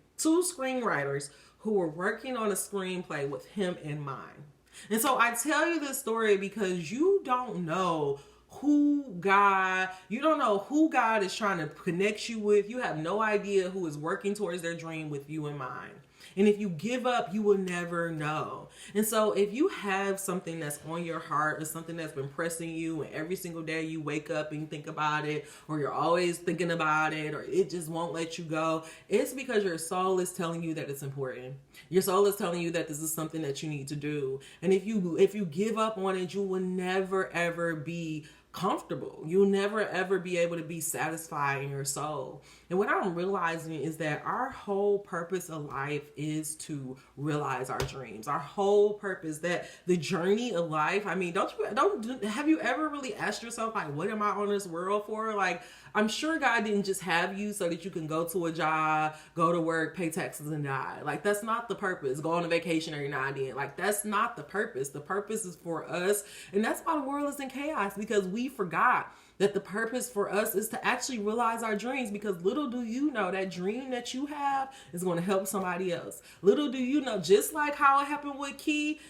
who were working on a screenplay with him in mind. And so I tell you this story because you don't know who God is trying to connect you with. You have no idea who is working towards their dream with you in mind. And if you give up, you will never know. And so if you have something that's on your heart or something that's been pressing you, and every single day you wake up and think about it, or you're always thinking about it, or it just won't let you go, it's because your soul is telling you that it's important. Your soul is telling you that this is something that you need to do. And if you give up on it, you will never ever be comfortable. You'll never ever be able to be satisfied in your soul. And what I'm realizing is that our whole purpose of life is to realize our dreams. Our whole purpose, that the journey of life. I mean, have you ever really asked yourself, like, what am I on this world for? Like, I'm sure God didn't just have you so that you can go to a job, go to work, pay taxes, and die. Like, that's not the purpose. Go on a vacation every now and then. Like, that's not the purpose. The purpose is for us. And that's why the world is in chaos, because we forgot that the purpose for us is to actually realize our dreams. Because little do you know, that dream that you have is going to help somebody else. Little do you know, just like how it happened with Key.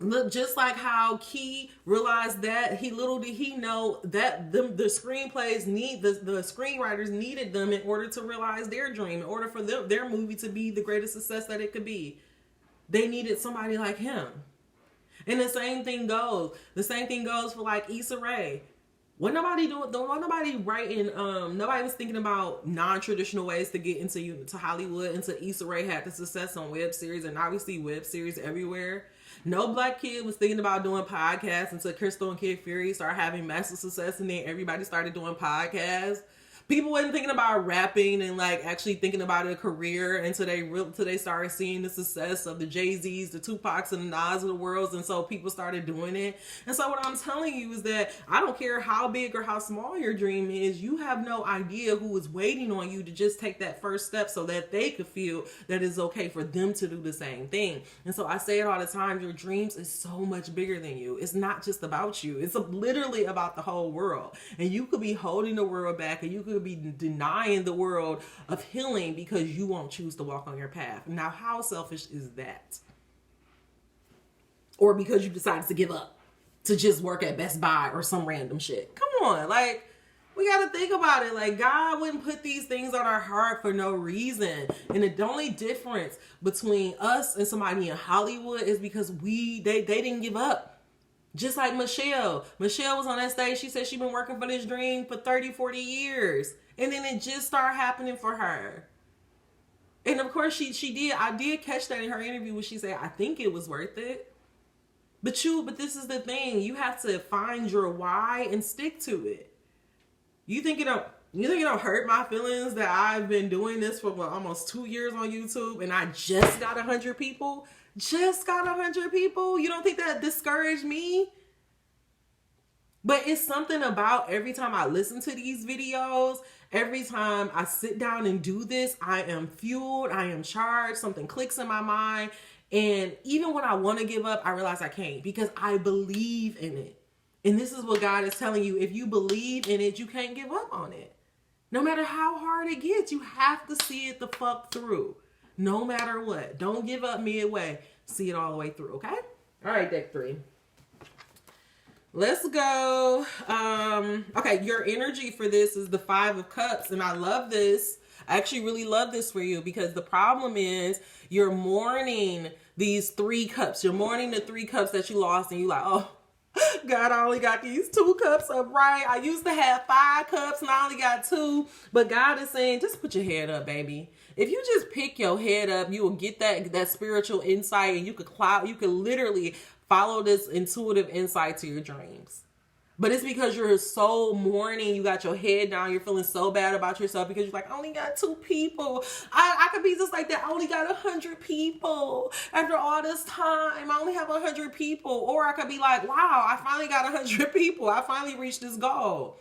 Look, just like how Key realized that, little did he know that the screenplays the screenwriters needed them in order to realize their dream, in order for their movie to be the greatest success that it could be. They needed somebody like him. And the same thing goes. The same thing goes for like Issa Rae. What nobody doing? Nobody writing. Nobody was thinking about non-traditional ways to get into Hollywood. Until Issa Rae had the success on web series, and now we see web series everywhere. No black kid was thinking about doing podcasts until Crystal and Kid Fury started having massive success, and then everybody started doing podcasts. People wasn't thinking about rapping and like actually thinking about a career until they started seeing the success of the Jay-Z's, the Tupacs, and the Nas of the world, and so people started doing it. And so what I'm telling you is that I don't care how big or how small your dream is, you have no idea who is waiting on you to just take that first step so that they could feel that it's okay for them to do the same thing. And so I say it all the time, your dreams is so much bigger than you. It's not just about you. It's literally about the whole world. And you could be holding the world back, and you could be denying the world of healing because you won't choose to walk on your path. Now, how selfish is that? Or because you decided to give up to just work at Best Buy or some random shit. Come on, like, we got to think about it. Like, God wouldn't put these things on our heart for no reason. And the only difference between us and somebody in Hollywood is because they didn't give up. Just like Michelle. Michelle was on that stage. She said she'd been working for this dream for 30, 40 years. And then it just started happening for her. And of course she did. I did catch that in her interview when she said, I think it was worth it. But this is the thing. You have to find your why and stick to it. You think it don't hurt my feelings that I've been doing this for almost 2 years on YouTube and I just got 100 people? Just got 100 people? You don't think that discouraged me? But it's something about every time I listen to these videos, every time I sit down and do this, I am fueled, I am charged, something clicks in my mind. And even when I want to give up, I realize I can't because I believe in it. And this is what God is telling you. If you believe in it, you can't give up on it. No matter how hard it gets, you have to see it the fuck through. No matter what. Don't give up midway. See it all the way through, okay? All right, deck 3. Let's go. Okay, your energy for this is the 5 of Cups, and I love this. I actually really love this for you because the problem is you're mourning these 3 cups. You're mourning the 3 cups that you lost, and you're like, oh, God, I only got these 2 cups up, right? I used to have 5 cups, and I only got 2. But God is saying, just put your head up, baby. If you just pick your head up, you will get that spiritual insight, and you could literally follow this intuitive insight to your dreams. But it's because you're so mourning, you got your head down, you're feeling so bad about yourself because you're like, I only got 2 people. I could be just like that. I only got 100 people. After all this time, I only have 100 people. Or I could be like, wow, I finally got 100 people. I finally reached this goal.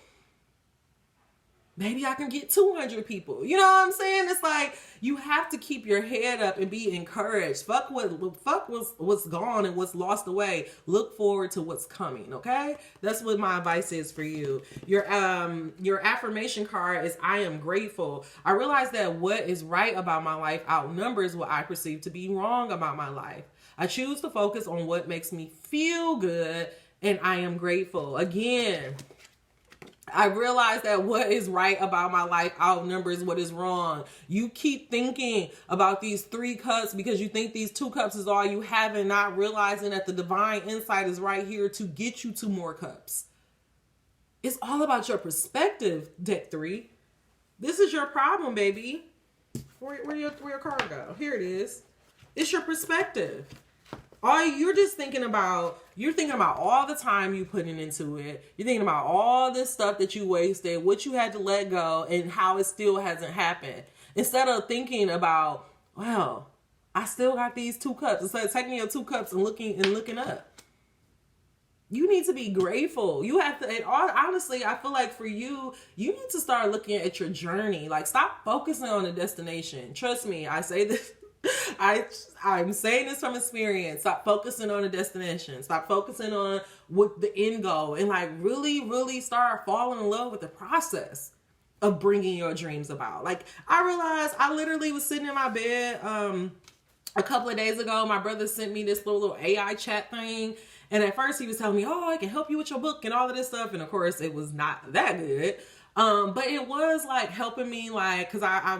Maybe I can get 200 people. You know what I'm saying? It's like you have to keep your head up and be encouraged. Fuck what's gone and what's lost away. Look forward to what's coming, okay? That's what my advice is for you. Your affirmation card is I am grateful. I realize that what is right about my life outnumbers what I perceive to be wrong about my life. I choose to focus on what makes me feel good, and I am grateful. Again, I realize that what is right about my life outnumbers what is wrong. You keep thinking about these 3 cups because you think these 2 cups is all you have, and not realizing that the divine insight is right here to get you to more cups. It's all about your perspective, deck 3. This is your problem, baby. Where your card go? Here it is. It's your perspective. All you're thinking about all the time you putting into it. You're thinking about all this stuff that you wasted, what you had to let go, and how it still hasn't happened. Instead of thinking about, well, I still got these 2 cups. Instead of taking your 2 cups and looking up. You need to be grateful. You have to, and honestly, I feel like for you need to start looking at your journey. Like, stop focusing on the destination. Trust me, I say this. I'm saying this from experience. Stop focusing on the destination. Stop focusing on what the end goal, and like really, really start falling in love with the process of bringing your dreams about. Like, I realized I literally was sitting in my bed a couple of days ago. My brother sent me this little AI chat thing. And at first he was telling me, oh, I can help you with your book and all of this stuff. And of course it was not that good. But it was like helping me, like, cause I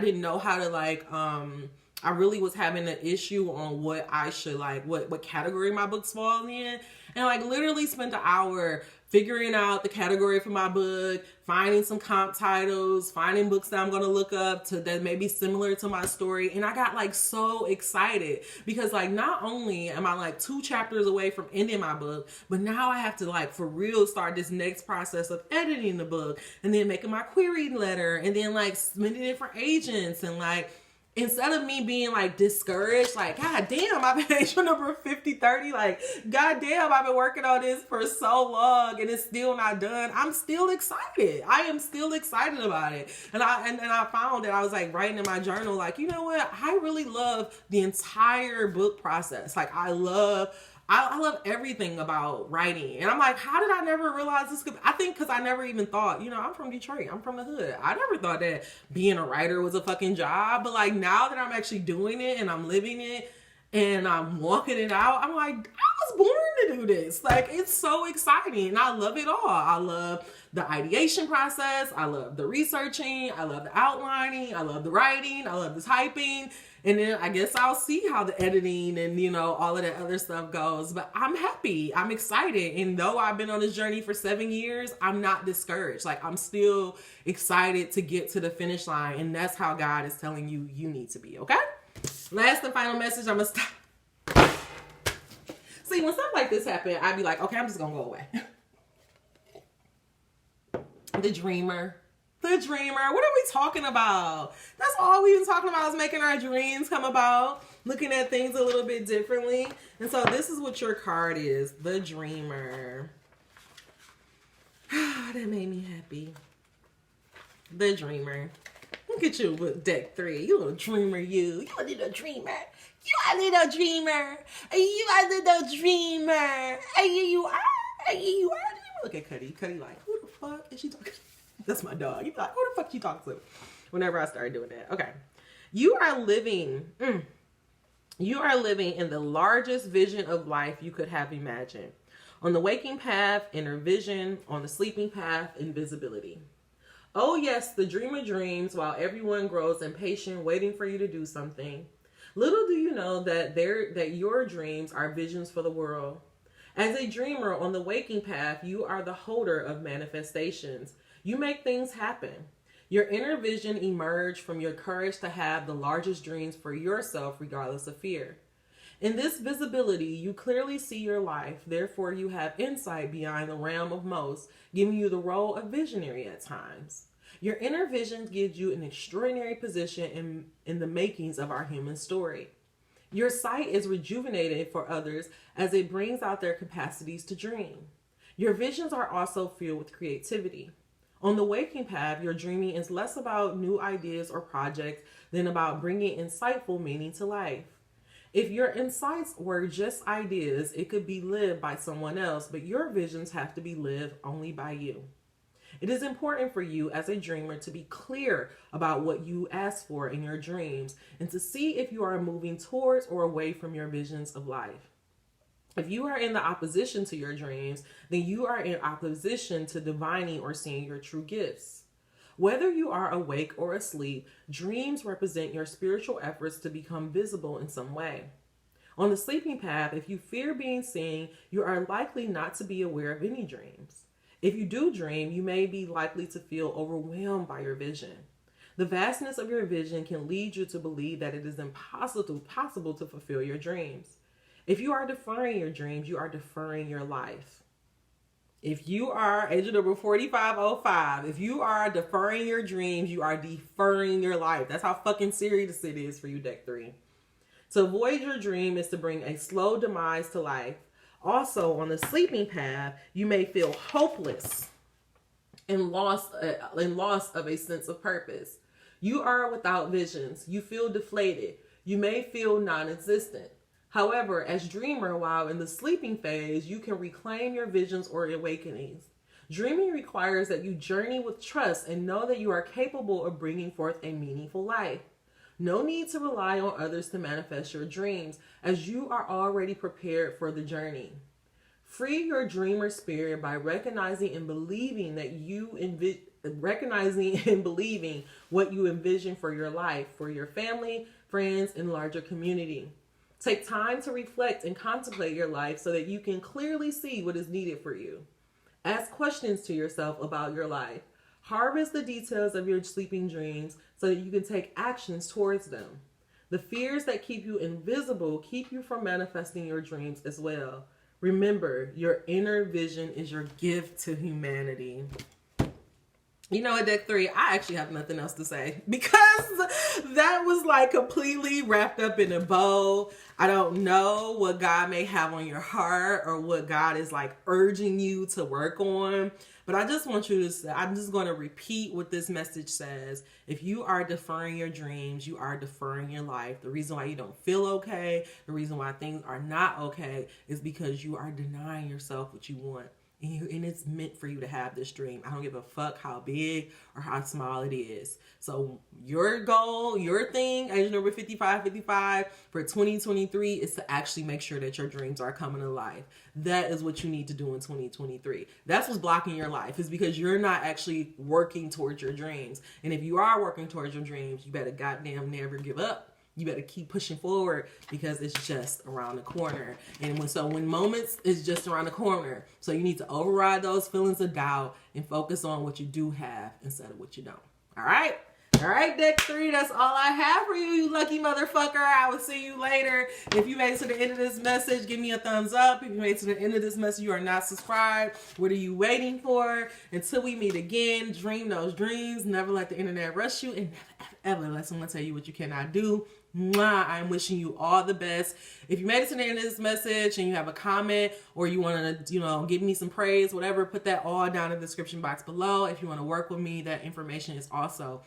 didn't know how to like, I really was having an issue on what I should like, what category my books fall in. And like literally spent an hour figuring out the category for my book, finding some comp titles, finding books that I'm going to look up to that may be similar to my story. And I got like so excited because like not only am I like 2 chapters away from ending my book, but now I have to like for real start this next process of editing the book and then making my query letter and then like submitting it for agents. And like, instead of me being like discouraged, like, God damn, I've been agent number 5030, like, God damn, I've been working on this for so long and it's still not done. I'm still excited. I am still excited about it. And I found that I was like writing in my journal, like, you know what? I really love the entire book process. Like, I love everything about writing. And I'm like, how did I never realize this could, I think because I never even thought, you know, I'm from Detroit. I'm from the hood. I never thought that being a writer was a fucking job. But like now that I'm actually doing it and I'm living it and I'm walking it out, I'm like, I was born to do this. Like, it's so exciting. And I love it all. I love the ideation process. I love the researching. I love the outlining. I love the writing. I love the typing. And then I guess I'll see how the editing and, you know, all of that other stuff goes. But I'm happy. I'm excited. And though I've been on this journey for 7 years, I'm not discouraged. Like, I'm still excited to get to the finish line. And that's how God is telling you you need to be, okay? Last and final message, I'm going to stop. See, when stuff like this happen, I'd be like, okay, I'm just going to go away. The dreamer. The dreamer. What are we talking about? That's all we've been talking about, is making our dreams come about, looking at things a little bit differently. And so this is what your card is, the dreamer. That made me happy. The dreamer. Look at you with deck 3. You little dreamer, you. You a little dreamer. You a little dreamer. You a little dreamer. You are. Look at Cuddy. Cuddy like, who the fuck is she talking to? That's my dog. You be like, who the fuck you talking to? Whenever I started doing that. Okay. You are living in the largest vision of life you could have imagined. On the waking path, inner vision. On the sleeping path, invisibility. Oh yes, the dreamer dreams while everyone grows impatient, waiting for you to do something. Little do you know that your dreams are visions for the world. As a dreamer on the waking path, you are the holder of manifestations. You make things happen. Your inner vision emerged from your courage to have the largest dreams for yourself, regardless of fear. In this visibility, you clearly see your life. Therefore, you have insight beyond the realm of most, giving you the role of visionary at times. Your inner vision gives you an extraordinary position in the makings of our human story. Your sight is rejuvenated for others as it brings out their capacities to dream. Your visions are also filled with creativity. On the waking path, your dreaming is less about new ideas or projects than about bringing insightful meaning to life. If your insights were just ideas, it could be lived by someone else, but your visions have to be lived only by you. It is important for you as a dreamer to be clear about what you ask for in your dreams and to see if you are moving towards or away from your visions of life. If you are in the opposition to your dreams, then you are in opposition to divining or seeing your true gifts. Whether you are awake or asleep, dreams represent your spiritual efforts to become visible in some way. On the sleeping path, if you fear being seen, you are likely not to be aware of any dreams. If you do dream, you may be likely to feel overwhelmed by your vision. The vastness of your vision can lead you to believe that it is impossible to fulfill your dreams. If you are deferring your dreams, you are deferring your life. If you are agent number 4505, if you are deferring your dreams, you are deferring your life. That's how fucking serious it is for you, deck 3. To avoid your dream is to bring a slow demise to life. Also, on the sleeping path, you may feel hopeless and loss of a sense of purpose. You are without visions. You feel deflated. You may feel non-existent. However, as dreamer, while in the sleeping phase, you can reclaim your visions or awakenings. Dreaming requires that you journey with trust and know that you are capable of bringing forth a meaningful life. No need to rely on others to manifest your dreams, as you are already prepared for the journey. Free your dreamer spirit by recognizing and believing what you envision for your life, for your family, friends, and larger community. Take time to reflect and contemplate your life so that you can clearly see what is needed for you. Ask questions to yourself about your life. Harvest the details of your sleeping dreams so that you can take actions towards them. The fears that keep you invisible keep you from manifesting your dreams as well. Remember, your inner vision is your gift to humanity. You know what, deck 3, I actually have nothing else to say because that was like completely wrapped up in a bow. I don't know what God may have on your heart or what God is like urging you to work on. But I just want you to say, I'm just going to repeat what this message says. If you are deferring your dreams, you are deferring your life. The reason why you don't feel okay, the reason why things are not okay is because you are denying yourself what you want. And it's meant for you to have this dream. I don't give a fuck how big or how small it is. So your goal, your thing, agent number 5555 for 2023 is to actually make sure that your dreams are coming to life. That is what you need to do in 2023. That's what's blocking your life, is because you're not actually working towards your dreams. And if you are working towards your dreams, you better goddamn never give up. You better keep pushing forward because it's just around the corner. And when moments is just around the corner, so you need to override those feelings of doubt and focus on what you do have instead of what you don't. All right? All right, deck 3, that's all I have for you, you lucky motherfucker. I will see you later. If you made it to the end of this message, give me a thumbs up. If you made it to the end of this message, you are not subscribed. What are you waiting for? Until we meet again, dream those dreams. Never let the internet rush you, and never, ever let someone tell you what you cannot do. Mwah, I'm wishing you all the best. If you made it to the end of this message and you have a comment or you want to, give me some praise, whatever, put that all down in the description box below. If you want to work with me, that information is also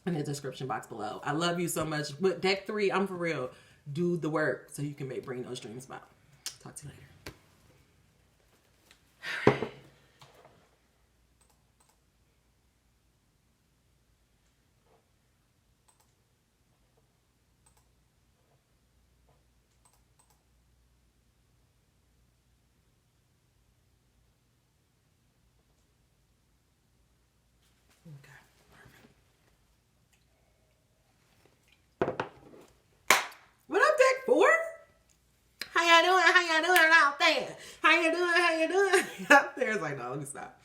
in the description box below. I love you so much. But deck 3, I'm for real. Do the work so you can bring those dreams about. Talk to you later. What up, deck 4? How y'all doing? How y'all doing out there? How you doing? How you doing? Out there, it's like, no, let me stop.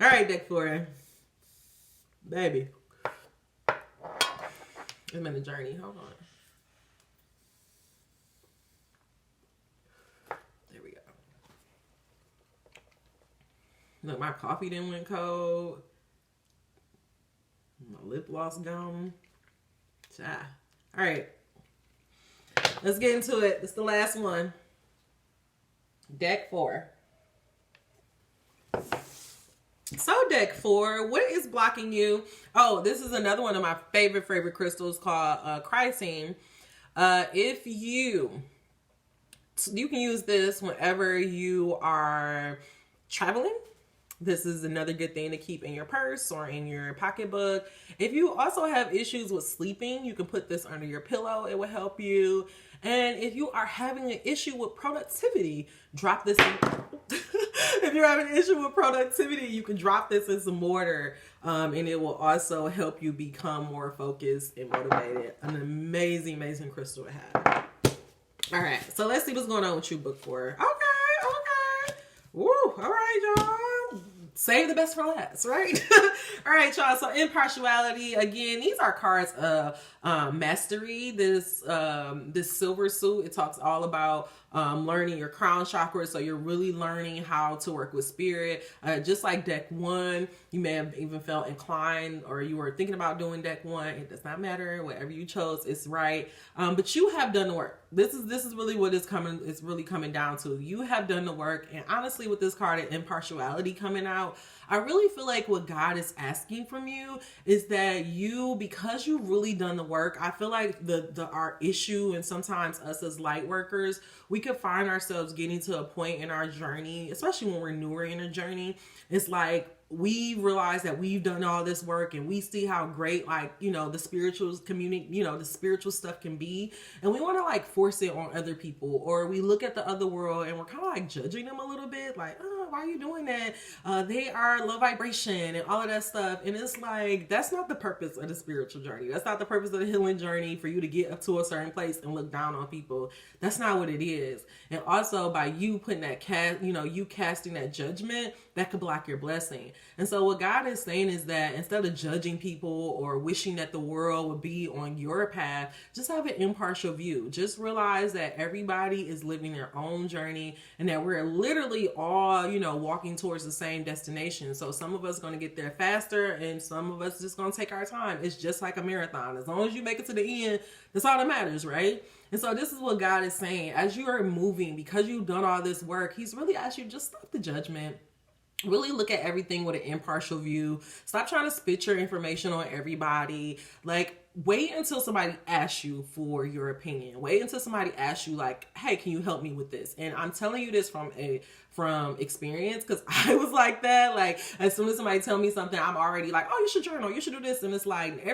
All right, deck 4. Baby. It's been a journey. Hold on. There we go. Look, my coffee didn't went cold. My lip gloss gone. All right. Let's get into it. It's the last one. Deck 4. So deck 4, what is blocking you? Oh, this is another one of my favorite crystals called Chrysine. If you can use this whenever you are traveling. This is another good thing to keep in your purse or in your pocketbook. If you also have issues with sleeping, you can put this under your pillow. It will help you. And if you are having an issue with productivity, drop this in. If you're having an issue with productivity, you can drop this in some water, and it will also help you become more focused and motivated. An amazing, amazing crystal to have. All right, so let's see what's going on with you, book four. Okay. Woo, all right, y'all. Save the best for last, right? All right, y'all. So impartiality, again, these are cards of mastery. This silver suit, it talks all about learning your crown chakra. So you're really learning how to work with spirit. Just like deck one, you may have even felt inclined or you were thinking about doing deck one. It does not matter. Whatever you chose, it's right. But you have done the work. This is really what it's really coming down to. You have done the work. And honestly, with this card of impartiality coming out, I really feel like what God is asking from you is that because you've really done the work, I feel like our issue, and sometimes us as light workers, we could find ourselves getting to a point in our journey, especially when we're newer in a journey. It's like we realize that we've done all this work and we see how great, like, the spiritual community, the spiritual stuff can be. And we want to like force it on other people, or we look at the other world and we're kind of like judging them a little bit, like, oh, why are you doing that? They are low vibration and all of that stuff. And it's like, that's not the purpose of the spiritual journey. That's not the purpose of the healing journey, for you to get up to a certain place and look down on people. That's not what it is. And also by you putting that you casting that judgment, that could block your blessing. And so what God is saying is that instead of judging people or wishing that the world would be on your path, just have an impartial view. Just realize that everybody is living their own journey and that we're literally all, walking towards the same destination. So some of us are going to get there faster and some of us just going to take our time. It's just like a marathon. As long as you make it to the end, that's all that matters, right? And so this is what God is saying. As you are moving, because you've done all this work, he's really asked you, just stop the judgment. Really look at everything with an impartial view. Stop trying to spit your information on everybody. Like, wait until somebody asks you for your opinion. Wait until somebody asks you, like, hey, can you help me with this? And I'm telling you this from experience, because I was like that. Like, as soon as somebody tell me something, I'm already like, oh, you should journal, you should do this. And it's like,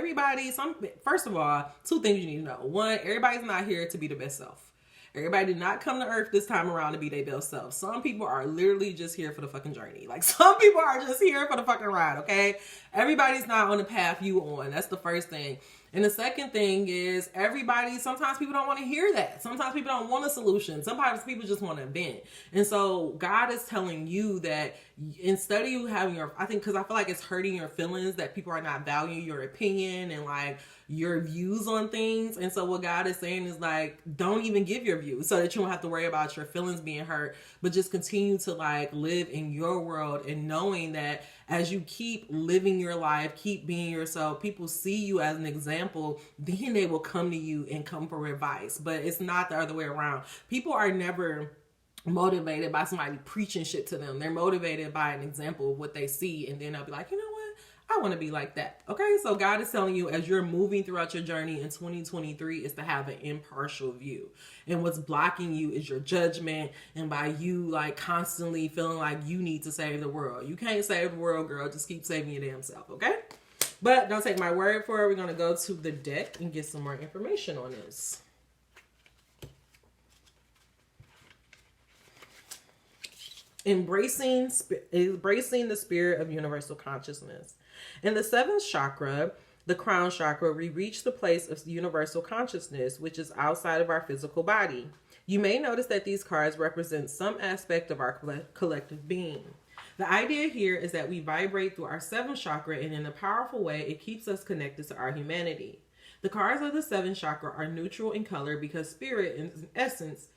first of all, two things you need to know. One, everybody's not here to be the best self. Everybody did not come to earth this time around to be their best self. Some people are literally just here for the fucking journey. Like, some people are just here for the fucking ride, okay? Everybody's not on the path you on. That's the first thing. And the second thing is, sometimes people don't want to hear that. Sometimes people don't want a solution. Sometimes people just want to vent. And so God is telling you that instead of you having because I feel like it's hurting your feelings that people are not valuing your opinion and like your views on things. And so what God is saying is like, don't even give your views so that you don't have to worry about your feelings being hurt, but just continue to like live in your world and knowing that as you keep living your life, keep being yourself, people see you as an example, then they will come to you and come for advice. But it's not the other way around. People are never motivated by somebody preaching shit to them. They're motivated by an example of what they see, and then they'll be like, you know what? I want to be like that. Okay, so God is telling you as you're moving throughout your journey in 2023 is to have an impartial view. And what's blocking you is your judgment, and by you like constantly feeling like you need to save the world. You can't save the world, girl. Just keep saving your damn self, okay? But don't take my word for it. We're going to go to the deck and get some more information on this. Embracing the spirit of universal consciousness. In the seventh chakra, the crown chakra, we reach the place of universal consciousness, which is outside of our physical body. You may notice that these cards represent some aspect of our collective being. The idea here is that we vibrate through our seventh chakra, and in a powerful way, it keeps us connected to our humanity. The cards of the seventh chakra are neutral in color because spirit, in essence,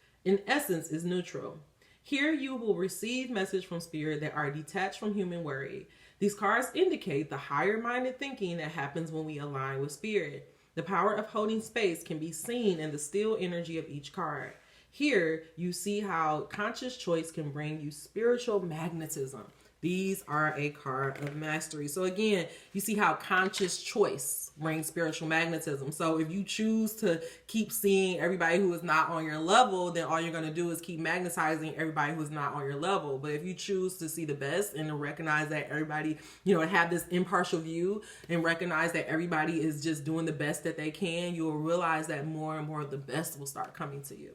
is neutral. Here you will receive messages from spirit that are detached from human worry. These cards indicate the higher-minded thinking that happens when we align with spirit. The power of holding space can be seen in the still energy of each card. Here, you see how conscious choice can bring you spiritual magnetism. These are a card of mastery. So again, you see how conscious choice brings spiritual magnetism. So if you choose to keep seeing everybody who is not on your level, then all you're going to do is keep magnetizing everybody who's not on your level. But if you choose to see the best and to recognize that everybody, have this impartial view and recognize that everybody is just doing the best that they can, you will realize that more and more of the best will start coming to you.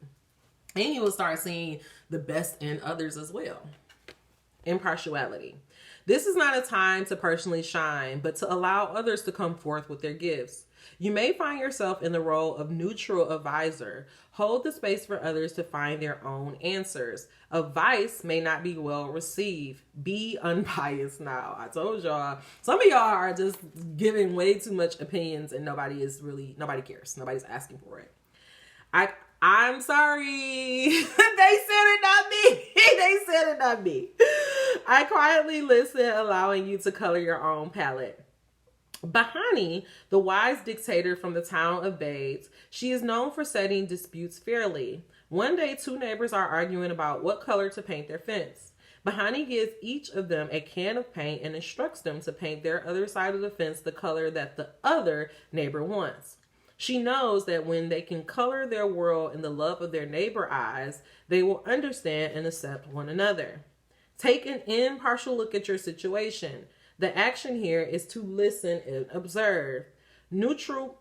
And you will start seeing the best in others as well. Impartiality. This is not a time to personally shine, but to allow others to come forth with their gifts. You may find yourself in the role of neutral advisor. Hold the space for others to find their own answers. Advice may not be well received. Be unbiased now. I told y'all, some of y'all are just giving way too much opinions and nobody cares. Nobody's asking for it. I'm sorry. They said it, not me. They said it, not me. I quietly listen, allowing you to color your own palette. Bahani, the wise dictator from the town of Bades, she is known for settling disputes fairly. One day, two neighbors are arguing about what color to paint their fence. Bahani gives each of them a can of paint and instructs them to paint their other side of the fence the color that the other neighbor wants. She knows that when they can color their world in the love of their neighbor eyes, they will understand and accept one another. Take an impartial look at your situation. The action here is to listen and observe. Neutral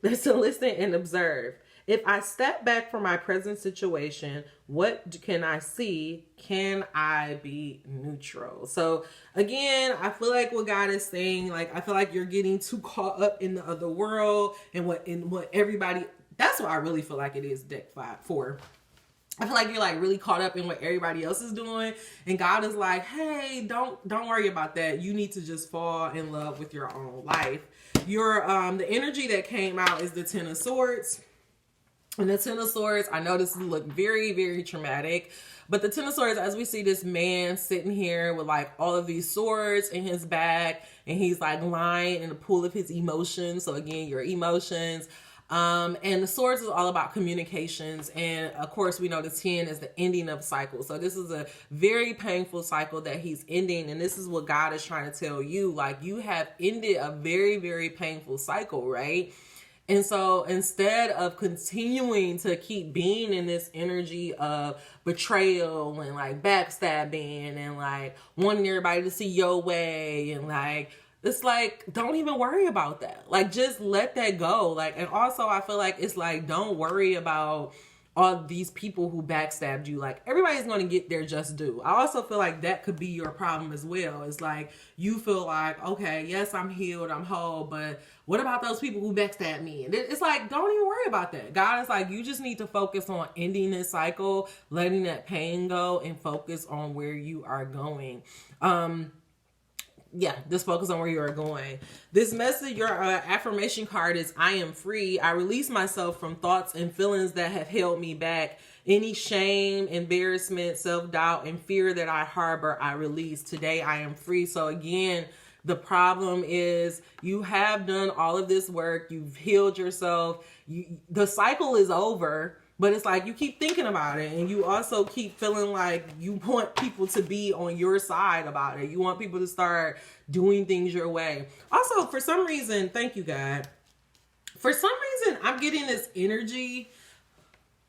is to listen and observe. If I step back from my present situation, what can I see? Can I be neutral? So again, I feel like what God is saying, I feel like you're getting too caught up in the other world and what everybody, that's what I really feel like it is deck 4. I feel like you're really caught up in what everybody else is doing. And God is like, hey, don't worry about that. You need to just fall in love with your own life. The energy that came out is the Ten of Swords. And the Ten of Swords, I know this look very, very traumatic, but the Ten of Swords, as we see this man sitting here with all of these swords in his back, and he's lying in the pool of his emotions. So again, your emotions. And the swords is all about communications. And of course, we know the 10 is the ending of cycle. So this is a very painful cycle that he's ending. And this is what God is trying to tell you. You have ended a very, very painful cycle, right? And so instead of continuing to keep being in this energy of betrayal and backstabbing and wanting everybody to see your way and it's don't even worry about that. Just let that go. And also I feel like it's don't worry about all these people who backstabbed you. Everybody's going to get their just due. I also feel like that could be your problem as well. It's you feel okay, yes, I'm healed, I'm whole, but what about those people who backstabbed me? And it's don't even worry about that. God is you just need to focus on ending this cycle, letting that pain go, and focus on where you are going. Just focus on where you are going. This message, your affirmation card is, I am free. I release myself from thoughts and feelings that have held me back. Any shame, embarrassment, self-doubt, and fear that I harbor, I release. Today, I am free. So again, the problem is you have done all of this work. You've healed yourself. The cycle is over. But it's you keep thinking about it, and you also keep feeling you want people to be on your side about it. You want people to start doing things your way. Also, for some reason, thank you, God. For some reason, I'm getting this energy.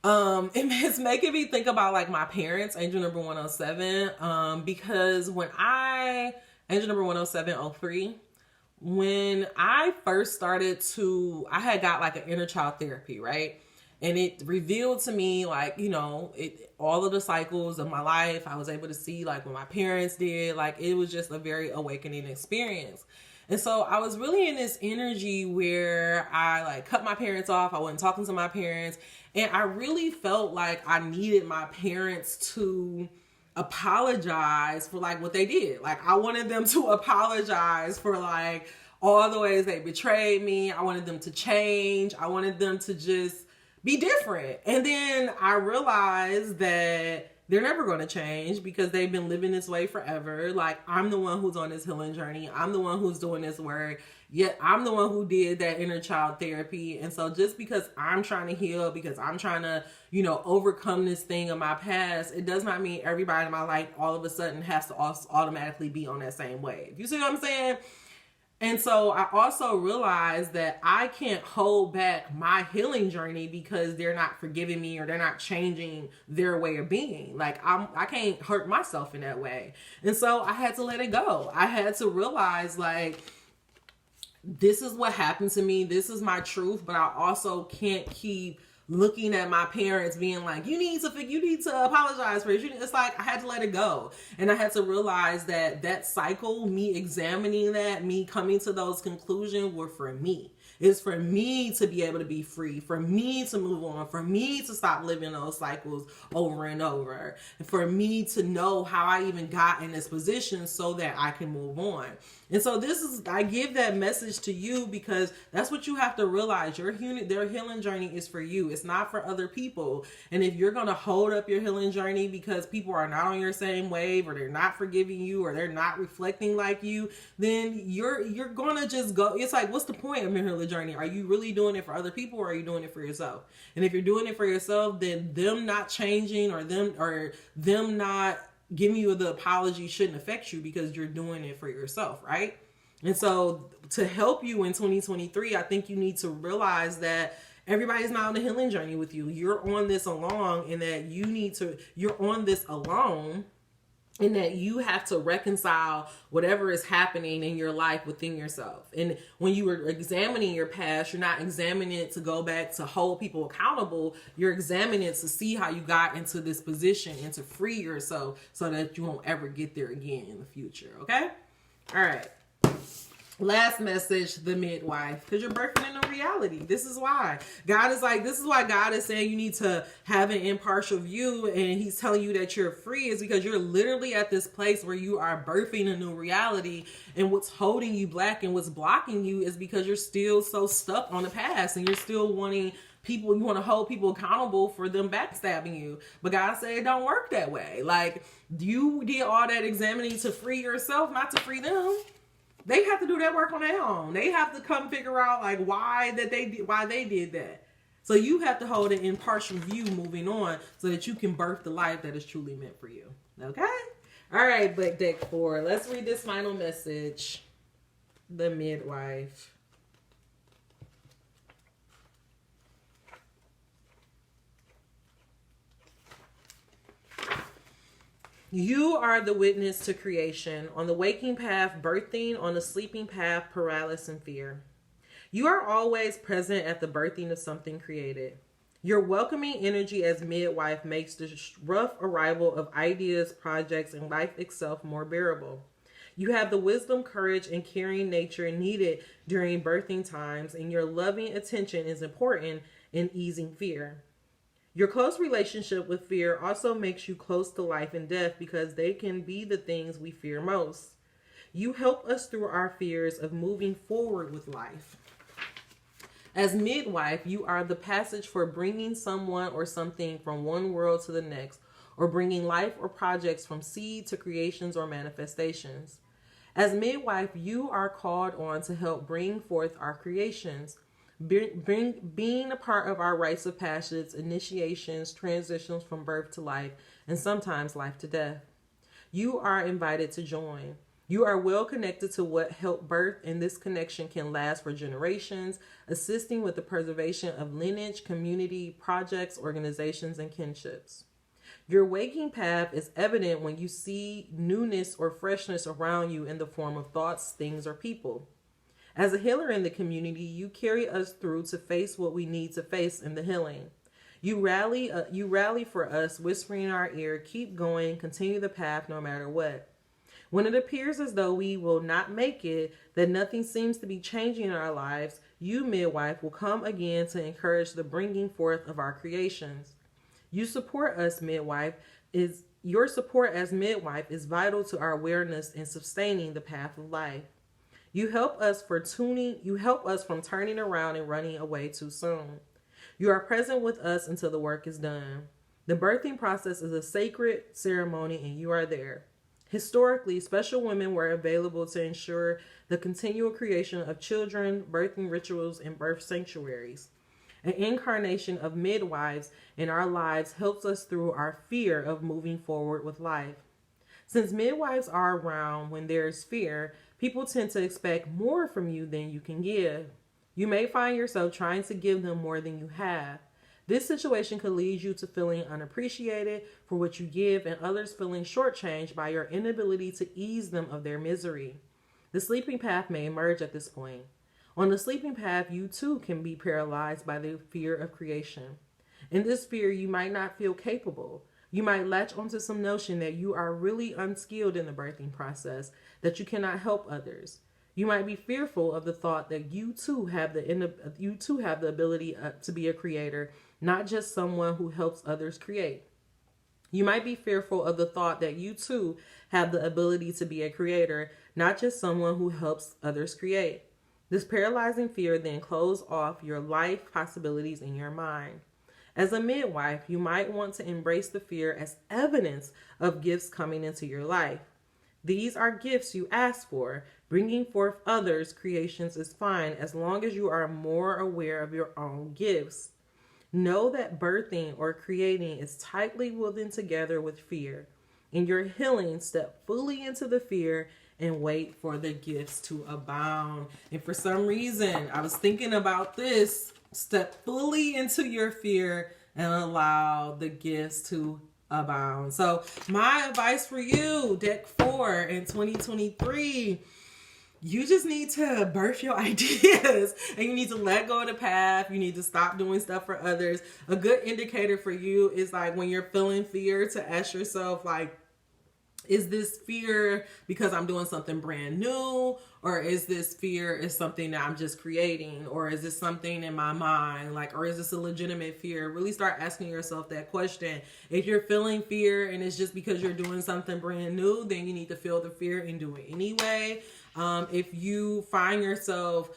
It's making me think about my parents, angel number 107. Because angel number 10703, when I first started I had got an inner child therapy, right? And it revealed to me, all of the cycles of my life. I was able to see, what my parents did. It was just a very awakening experience. And so I was really in this energy where I, cut my parents off. I wasn't talking to my parents. And I really felt like I needed my parents to apologize for, what they did. I wanted them to apologize for, all the ways they betrayed me. I wanted them to change. I wanted them to just be different. And then I realized that they're never going to change because they've been living this way forever. Like, I'm the one who's on this healing journey. I'm the one who's doing this work. Yet I'm the one who did that inner child therapy. And so just because I'm trying to heal, because I'm trying to, overcome this thing of my past, it does not mean everybody in my life all of a sudden has to automatically be on that same wave. You see what I'm saying? And so I also realized that I can't hold back my healing journey because they're not forgiving me or they're not changing their way of being. Like, I can't hurt myself in that way. And so I had to let it go. I had to realize, like, this is what happened to me. This is my truth, but I also can't keep looking at my parents being like, you need to apologize for it. It's like, I had to let it go. And I had to realize that cycle, me examining that, me coming to those conclusions were for me. It's for me to be able to be free, for me to move on, for me to stop living those cycles over and over, and for me to know how I even got in this position so that I can move on. And so I give that message to you because that's what you have to realize. Their healing journey is for you. It's not for other people. And if you're going to hold up your healing journey because people are not on your same wave, or they're not forgiving you, or they're not reflecting like you, then you're going to just go. It's like, what's the point of your healing journey? Are you really doing it for other people, or are you doing it for yourself? And if you're doing it for yourself, then them not changing or them not giving you the apology shouldn't affect you because you're doing it for yourself, right? And so to help you in 2023, I think you need to realize that everybody's not on the healing journey with you. You're on this alone, and that you're on this alone, and that you have to reconcile whatever is happening in your life within yourself. And when you were examining your past, you're not examining it to go back to hold people accountable. You're examining it to see how you got into this position and to free yourself so that you won't ever get there again in the future. Okay? All right. Last message, the midwife, because you're birthing in a reality. This is why God is saying you need to have an impartial view, and he's telling you that you're free is because you're literally at this place where you are birthing a new reality, and what's holding you back and what's blocking you is because you're still so stuck on the past, and you're still wanting people, you want to hold people accountable for them backstabbing you. But God said it don't work that way. Like, you did all that examining to free yourself, not to free them. They have to do that work on their own. They have to come figure out like why they did that. So you have to hold an impartial view moving on so that you can birth the life that is truly meant for you. Okay? All right, but deck 4. Let's read this final message. The midwife. You are the witness to creation, on the waking path, birthing, on the sleeping path, paralysis and fear. You are always present at the birthing of something created. Your welcoming energy as midwife makes the rough arrival of ideas, projects, and life itself more bearable. You have the wisdom, courage, and caring nature needed during birthing times, and your loving attention is important in easing fear. Your close relationship with fear also makes you close to life and death because they can be the things we fear most. You help us through our fears of moving forward with life. As midwife, you are the passage for bringing someone or something from one world to the next, or bringing life or projects from seed to creations or manifestations. As midwife, you are called on to help bring forth our creations, being a part of our rites of passage, initiations, transitions from birth to life, and sometimes life to death. You are invited to join. You are well connected to what helped birth, and this connection can last for generations, assisting with the preservation of lineage, community, projects, organizations, and kinships. Your waking path is evident when you see newness or freshness around you in the form of thoughts, things, or people. As a healer in the community, you carry us through to face what we need to face in the healing. You rally for us, whispering in our ear, keep going, continue the path no matter what. When it appears as though we will not make it, that nothing seems to be changing in our lives, you, midwife, will come again to encourage the bringing forth of our creations. Your support as midwife is vital to our awareness in sustaining the path of life. You help us from turning around and running away too soon. You are present with us until the work is done. The birthing process is a sacred ceremony and you are there. Historically, special women were available to ensure the continual creation of children, birthing rituals, and birth sanctuaries. An incarnation of midwives in our lives helps us through our fear of moving forward with life. Since midwives are around when there is fear, people tend to expect more from you than you can give. You may find yourself trying to give them more than you have. This situation could lead you to feeling unappreciated for what you give and others feeling shortchanged by your inability to ease them of their misery. The sleeping path may emerge at this point. On the sleeping path, you too can be paralyzed by the fear of creation. In this fear, you might not feel capable. You might latch onto some notion that you are really unskilled in the birthing process, that you cannot help others. You might be fearful of the thought that you too have the ability to be a creator, not just someone who helps others create. You might be fearful of the thought that you too have the ability to be a creator, not just someone who helps others create. This paralyzing fear then closes off your life possibilities in your mind. As a midwife, you might want to embrace the fear as evidence of gifts coming into your life. These are gifts you asked for. Bringing forth others' creations is fine as long as you are more aware of your own gifts. Know that birthing or creating is tightly woven together with fear. In your healing, step fully into the fear and wait for the gifts to abound. And for some reason, I was thinking about this. Step fully into your fear and allow the gifts to abound. So my advice for you, deck 4 in 2023, you just need to birth your ideas and you need to let go of the path. You need to stop doing stuff for others. A good indicator for you is like when you're feeling fear to ask yourself, like, is this fear because I'm doing something brand new? Or is this fear is something that I'm just creating? Or is this something in my mind? Like, or is this a legitimate fear? Really start asking yourself that question. If you're feeling fear and it's just because you're doing something brand new, then you need to feel the fear and do it anyway. If you find yourself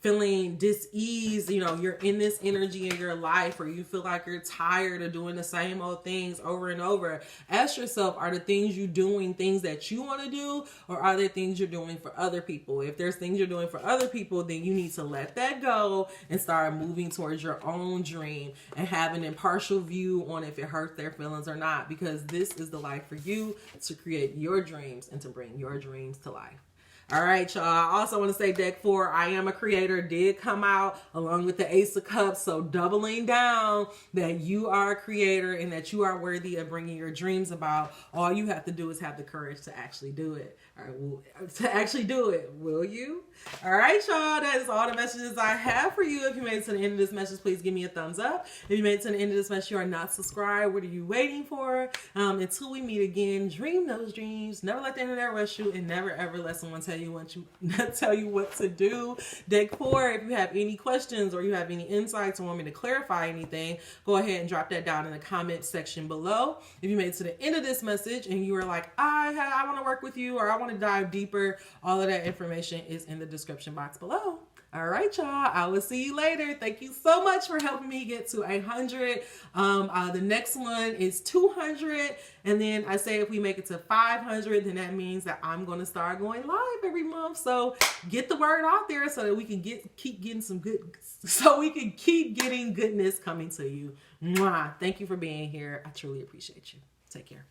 feeling dis-ease, you're in this energy in your life, or you feel like you're tired of doing the same old things over and over, ask yourself, are the things you're doing things that you want to do, or are there things you're doing for other people? If there's things you're doing for other people, then you need to let that go and start moving towards your own dream and have an impartial view on if it hurts their feelings or not, because this is the life for you to create your dreams and to bring your dreams to life. All right, y'all. I also want to say deck 4, I Am a Creator, did come out along with the Ace of Cups. So doubling down that you are a creator and that you are worthy of bringing your dreams about. All you have to do is have the courage to actually do it. All right, will you? All right, y'all. That is all the messages I have for you. If you made it to the end of this message, please give me a thumbs up. If you made it to the end of this message, you are not subscribed. What are you waiting for? Until we meet again, dream those dreams. Never let the internet rush you, and never ever let someone tell you what to do. Deck 4, if you have any questions or you have any insights or want me to clarify anything, go ahead and drop that down in the comment section below. If you made it to the end of this message and you were like, I want to work with you, or I want to dive deeper, all of that information is in the description box below. All right, y'all. I will see you later. Thank you so much for helping me get to 100. The next one is 200. And then I say if we make it to 500, then that means that I'm going to start going live every month. So get the word out there so that we can keep getting goodness coming to you. Mwah. Thank you for being here. I truly appreciate you. Take care.